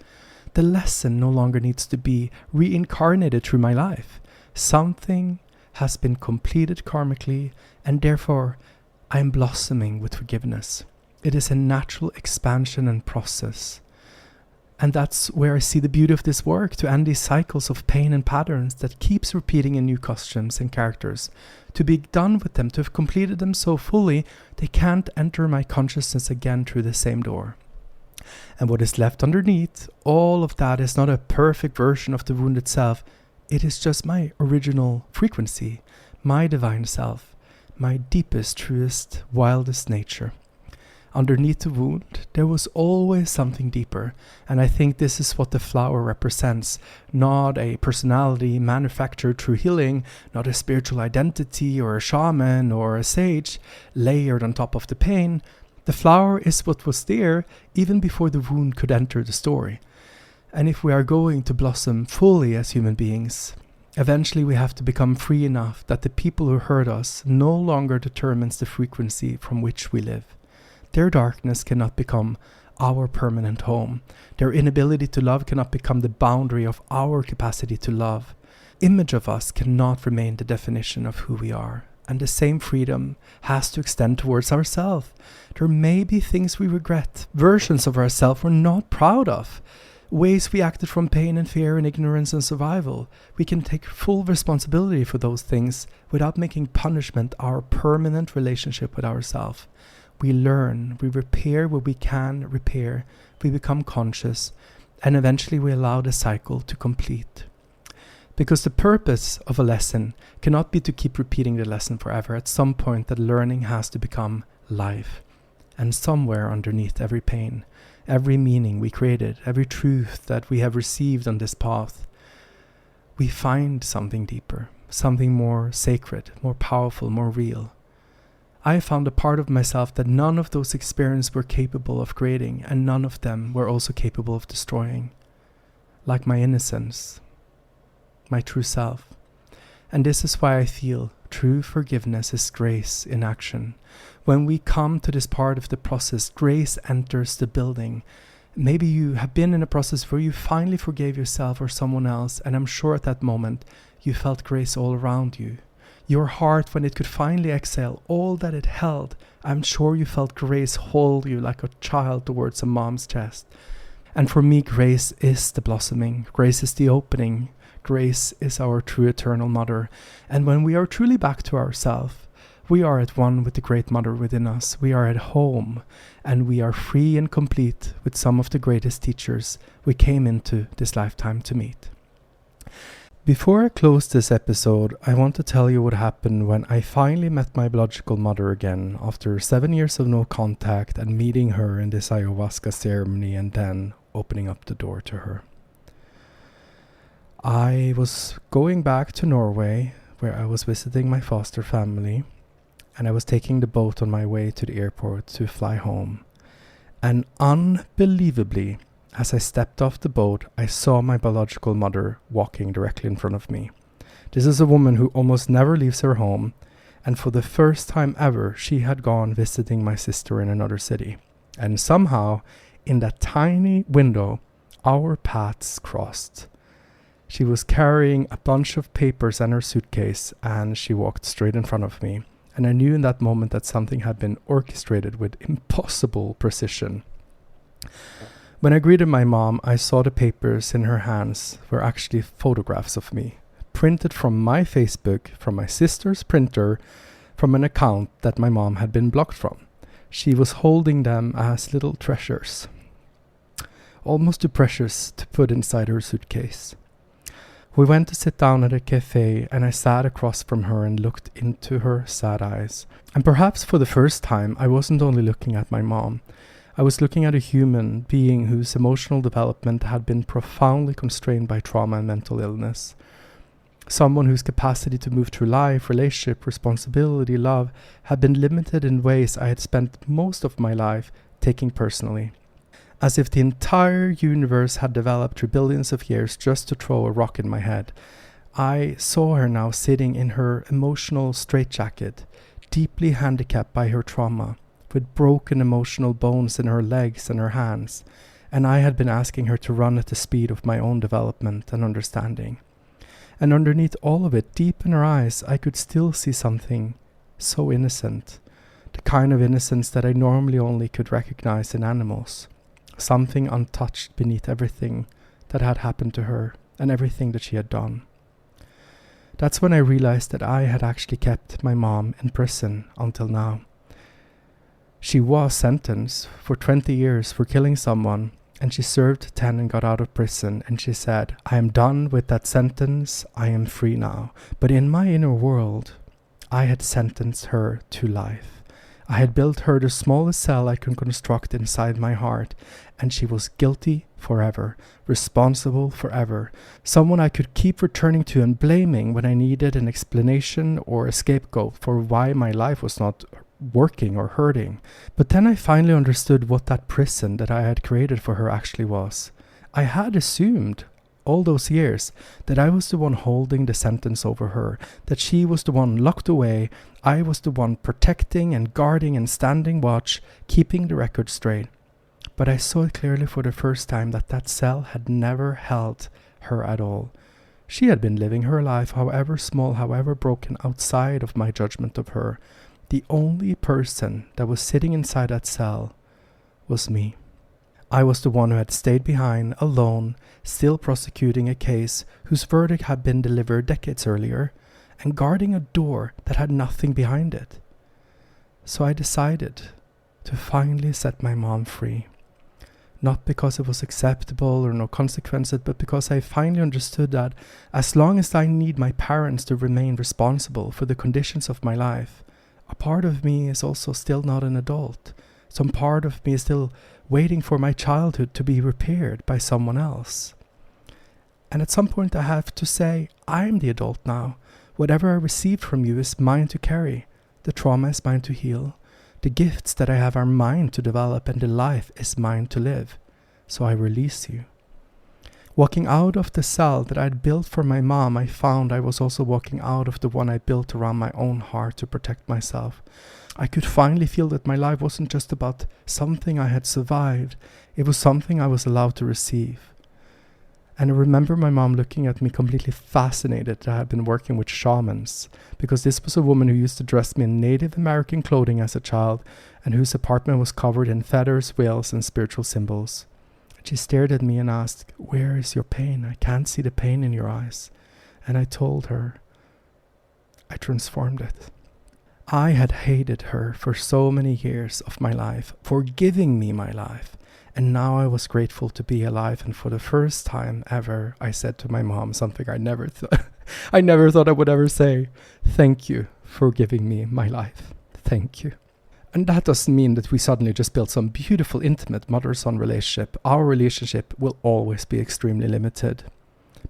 The lesson no longer needs to be reincarnated through my life. Something has been completed karmically, and therefore I am blossoming with forgiveness. It is a natural expansion and process. And that's where I see the beauty of this work, to end these cycles of pain and patterns that keeps repeating in new costumes and characters. To be done with them, to have completed them so fully, they can't enter my consciousness again through the same door. And what is left underneath, all of that is not a perfect version of the wound itself. It is just my original frequency, my divine self, my deepest, truest, wildest nature. Underneath the wound, there was always something deeper, and I think this is what the flower represents. Not a personality manufactured through healing, not a spiritual identity or a shaman or a sage layered on top of the pain. The flower is what was there even before the wound could enter the story. And if we are going to blossom fully as human beings, eventually we have to become free enough that the people who hurt us no longer determines the frequency from which we live. Their darkness cannot become our permanent home. Their inability to love cannot become the boundary of our capacity to love. Image of us cannot remain the definition of who we are. And the same freedom has to extend towards ourselves. There may be things we regret, versions of ourselves we're not proud of, ways we acted from pain and fear and ignorance and survival. We can take full responsibility for those things without making punishment our permanent relationship with ourselves. We learn, we repair what we can repair, we become conscious, and eventually we allow the cycle to complete. Because the purpose of a lesson cannot be to keep repeating the lesson forever. At some point, that learning has to become life. And somewhere underneath every pain, every meaning we created, every truth that we have received on this path, we find something deeper, something more sacred, more powerful, more real. I found a part of myself that none of those experiences were capable of creating, and none of them were also capable of destroying. Like my innocence, my true self. And this is why I feel true forgiveness is grace in action. When we come to this part of the process, grace enters the building. Maybe you have been in a process where you finally forgave yourself or someone else, and I'm sure at that moment you felt grace all around you. Your heart, when it could finally exhale all that it held, I'm sure you felt grace hold you like a child towards a mom's chest. And for me, grace is the blossoming. Grace is the opening. Grace is our true eternal mother. And when we are truly back to ourselves, we are at one with the great mother within us. We are at home, and we are free and complete with some of the greatest teachers we came into this lifetime to meet. Before I close this episode, I want to tell you what happened when I finally met my biological mother again after 7 years of no contact and meeting her in this ayahuasca ceremony and then opening up the door to her. I was going back to Norway, where I was visiting my foster family, and I was taking the boat on my way to the airport to fly home. And unbelievably, as I stepped off the boat, I saw my biological mother walking directly in front of me. This is a woman who almost never leaves her home, and for the first time ever, she had gone visiting my sister in another city. And somehow, in that tiny window, our paths crossed. She was carrying a bunch of papers and her suitcase, and she walked straight in front of me. And I knew in that moment that something had been orchestrated with impossible precision. When I greeted my mom, I saw the papers in her hands were actually photographs of me, printed from my Facebook, from my sister's printer, from an account that my mom had been blocked from. She was holding them as little treasures, almost too precious to put inside her suitcase. We went to sit down at a cafe, and I sat across from her and looked into her sad eyes. And perhaps for the first time, I wasn't only looking at my mom. I was looking at a human being whose emotional development had been profoundly constrained by trauma and mental illness. Someone whose capacity to move through life, relationship, responsibility, love had been limited in ways I had spent most of my life taking personally. As if the entire universe had developed through billions of years just to throw a rock in my head. I saw her now sitting in her emotional straitjacket, deeply handicapped by her trauma, with broken emotional bones in her legs and her hands, and I had been asking her to run at the speed of my own development and understanding. And underneath all of it, deep in her eyes, I could still see something so innocent, the kind of innocence that I normally only could recognize in animals, something untouched beneath everything that had happened to her and everything that she had done. That's when I realized that I had actually kept my mom in prison until now. She was sentenced for 20 years for killing someone, and she served 10 and got out of prison, and she said, I am done with that sentence, I am free now. But in my inner world, I had sentenced her to life. I had built her the smallest cell I could construct inside my heart, and she was guilty forever, responsible forever, someone I could keep returning to and blaming when I needed an explanation or a scapegoat for why my life was not working or hurting. But then I finally understood what that prison that I had created for her actually was. I had assumed all those years that I was the one holding the sentence over her, that she was the one locked away, I was the one protecting and guarding and standing watch, keeping the record straight. But I saw it clearly for the first time that that cell had never held her at all. She had been living her life, however small, however broken, outside of my judgment of her. The only person that was sitting inside that cell was me. I was the one who had stayed behind, alone, still prosecuting a case whose verdict had been delivered decades earlier, and guarding a door that had nothing behind it. So I decided to finally set my mom free. Not because it was acceptable or no consequences, but because I finally understood that as long as I need my parents to remain responsible for the conditions of my life, a part of me is also still not an adult. Some part of me is still waiting for my childhood to be repaired by someone else. And at some point I have to say, I'm the adult now. Whatever I received from you is mine to carry. The trauma is mine to heal. The gifts that I have are mine to develop, and the life is mine to live. So I release you. Walking out of the cell that I had built for my mom, I found I was also walking out of the one I built around my own heart to protect myself. I could finally feel that my life wasn't just about something I had survived. It was something I was allowed to receive. And I remember my mom looking at me completely fascinated that I had been working with shamans, because this was a woman who used to dress me in Native American clothing as a child, and whose apartment was covered in feathers, veils, and spiritual symbols. She stared at me and asked, "Where is your pain? I can't see the pain in your eyes." And I told her, I transformed it. I had hated her for so many years of my life, for giving me my life. And now I was grateful to be alive, and for the first time ever, I said to my mom something I never thought I would ever say. Thank you for giving me my life. Thank you. And that doesn't mean that we suddenly just built some beautiful, intimate mother-son relationship. Our relationship will always be extremely limited.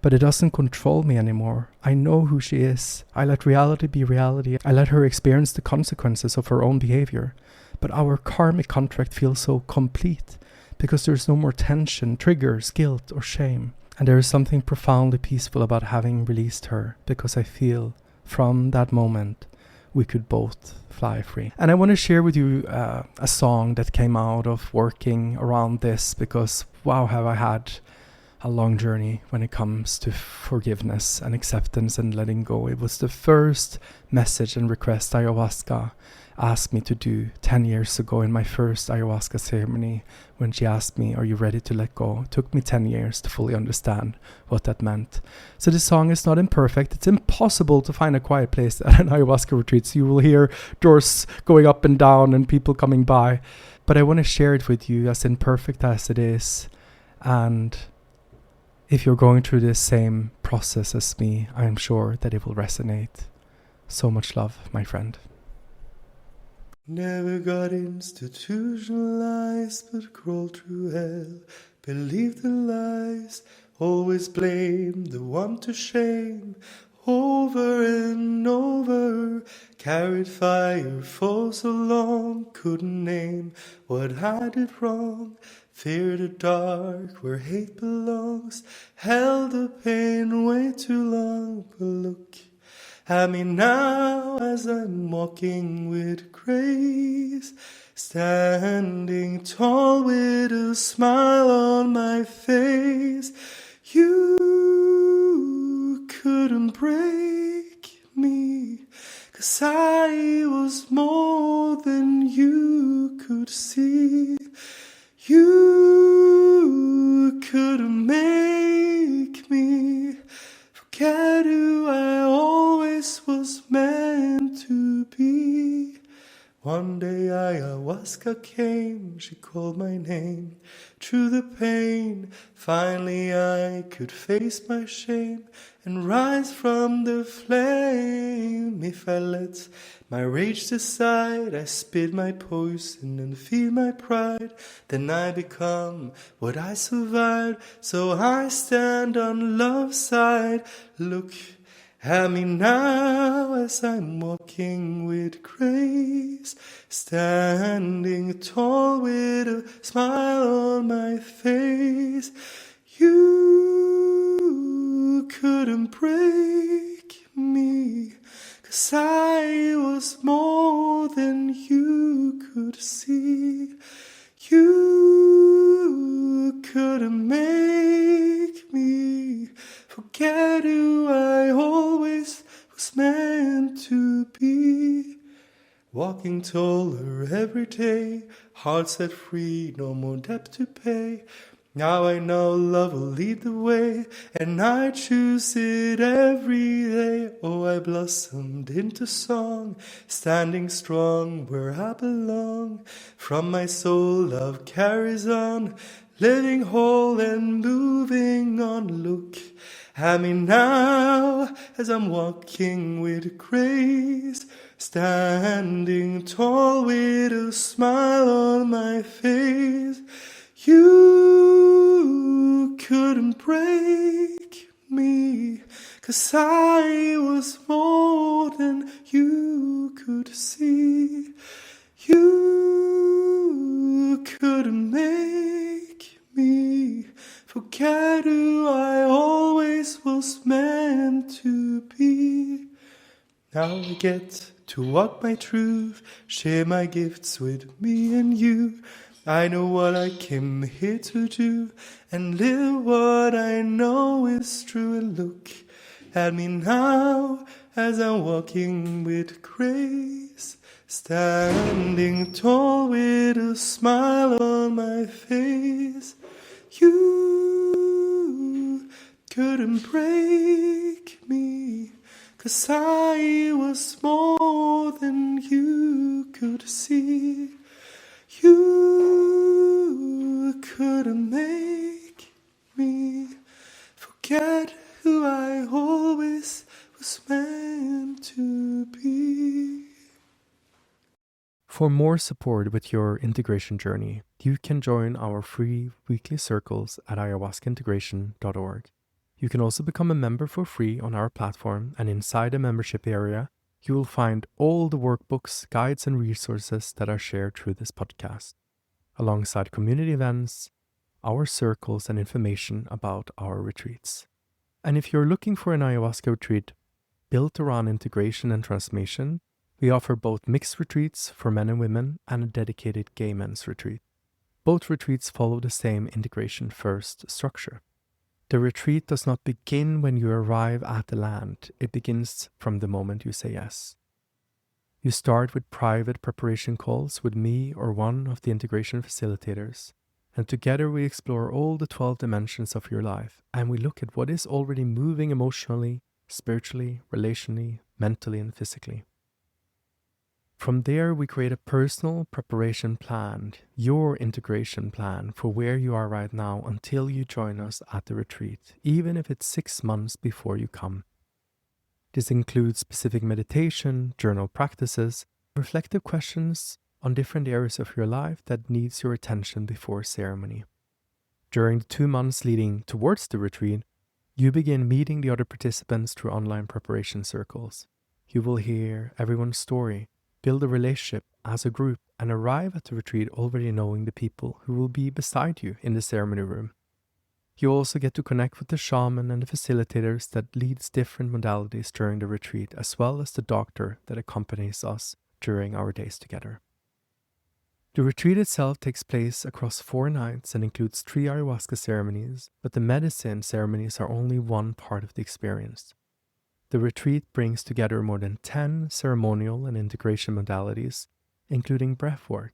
But it doesn't control me anymore. I know who she is. I let reality be reality. I let her experience the consequences of her own behavior. But our karmic contract feels so complete, because there's no more tension, triggers, guilt, or shame. And there is something profoundly peaceful about having released her, because I feel from that moment we could both fly free. And I want to share with you a song that came out of working around this, because wow, have I had a long journey when it comes to forgiveness and acceptance and letting go. It was the first message and request Ayahuasca asked me to do 10 years ago in my first Ayahuasca ceremony, when she asked me, "Are you ready to let go?" It took me 10 years to fully understand what that meant. So this song is not imperfect. It's impossible to find a quiet place at an Ayahuasca retreat. So you will hear doors going up and down and people coming by. But I want to share it with you, as imperfect as it is. And if you're going through this same process as me, I am sure that it will resonate. So much love, my friend. Never got institutionalized, but crawled through hell. Believed the lies, always blamed the one to shame. Over and over, carried fire for so long. Couldn't name what I did wrong. Fear the dark where hate belongs. Held the pain way too long, but look at me now as I'm walking with grace, standing tall with a smile on my face. You couldn't break me, 'cause I was more than you could see. You couldn't make me forget who I always was meant to be. One day ayahuasca ayahuasca came, she called my name. Through the pain, finally I could face my shame and rise from the flame. If I let my rage decide, I spit my poison and feel my pride. Then I become what I survived, so I stand on love's side. Look at me now as I'm walking with grace, standing tall with a smile on my face. You couldn't break me, 'cause I was more than you could see. You couldn't make me forget who I always was meant to be. Walking taller every day, heart set free, no more debt to pay. Now I know love will lead the way, and I choose it every day. Oh, I blossomed into song, standing strong where I belong. From my soul love carries on, living whole and moving on. Look at me now as I'm walking with grace, standing tall with a smile on my face. You couldn't break me, 'cause I was more than you could see. You couldn't make me forget who I always was meant to be. Now I get to walk my truth, share my gifts with me and you. I know what I came here to do, and live what I know is true. And look at me now as I'm walking with grace, standing tall with a smile on my face. You couldn't break me, 'cause I was more than you could see. You couldn't make me forget who I always was meant to be. For more support with your integration journey, you can join our free weekly circles at ayahuascaintegration.org. You can also become a member for free on our platform, and inside the membership area, you will find all the workbooks, guides, and resources that are shared through this podcast, alongside community events, our circles, and information about our retreats. And if you're looking for an ayahuasca retreat built around integration and transformation, we offer both mixed retreats for men and women and a dedicated gay men's retreat. Both retreats follow the same integration first structure. The retreat does not begin when you arrive at the land. It begins from the moment you say yes. You start with private preparation calls with me or one of the integration facilitators, and together we explore all the 12 dimensions of your life, and we look at what is already moving emotionally, spiritually, relationally, mentally, and physically. From there, we create a personal preparation plan, your integration plan for where you are right now until you join us at the retreat, even if it's 6 months before you come. This includes specific meditation, journal practices, reflective questions on different areas of your life that needs your attention before ceremony. During the 2 months leading towards the retreat, you begin meeting the other participants through online preparation circles. You will hear everyone's story, build a relationship as a group, and arrive at the retreat already knowing the people who will be beside you in the ceremony room. You also get to connect with the shaman and the facilitators that leads different modalities during the retreat, as well as the doctor that accompanies us during our days together. The retreat itself takes place across 4 nights and includes 3 ayahuasca ceremonies, but the medicine ceremonies are only one part of the experience. The retreat brings together more than 10 ceremonial and integration modalities, including breathwork,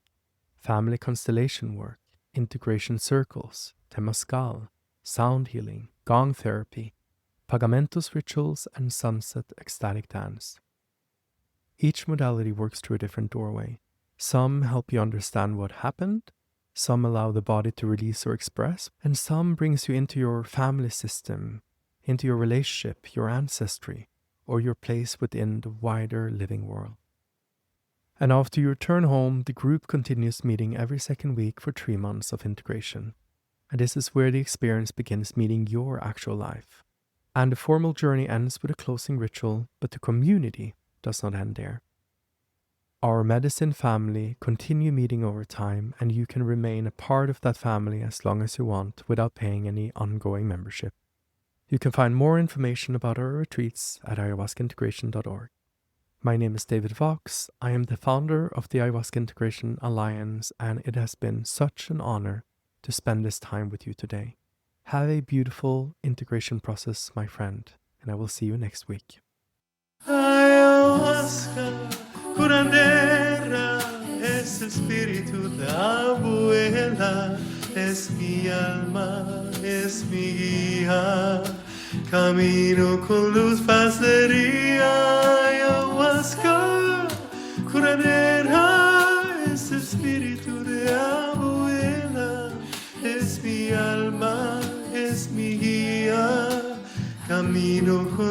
family constellation work, integration circles, temazcal, sound healing, gong therapy, pagamentos rituals, and sunset ecstatic dance. Each modality works through a different doorway, Some help you understand what happened, some allow the body to release or express, and some brings you into your family system, into your relationship, your ancestry, or your place within the wider living world. And after you return home, the group continues meeting every second week for 3 months of integration. And this is where the experience begins meeting your actual life. And the formal journey ends with a closing ritual, but the community does not end there. Our medicine family continue meeting over time, and you can remain a part of that family as long as you want without paying any ongoing membership. You can find more information about our retreats at ayahuascaintegration.org. My name is David Fox. I am the founder of the Ayahuasca Integration Alliance, and it has been such an honor to spend this time with you today. Have a beautiful integration process, my friend, and I will see you next week. Ayahuasca, curandera, es espíritu de abuela, es mi alma, es mi guía, camino con luz, paz de día. Ayahuasca, curandera, es espíritu de abuela, es mi alma, es mi guía, camino con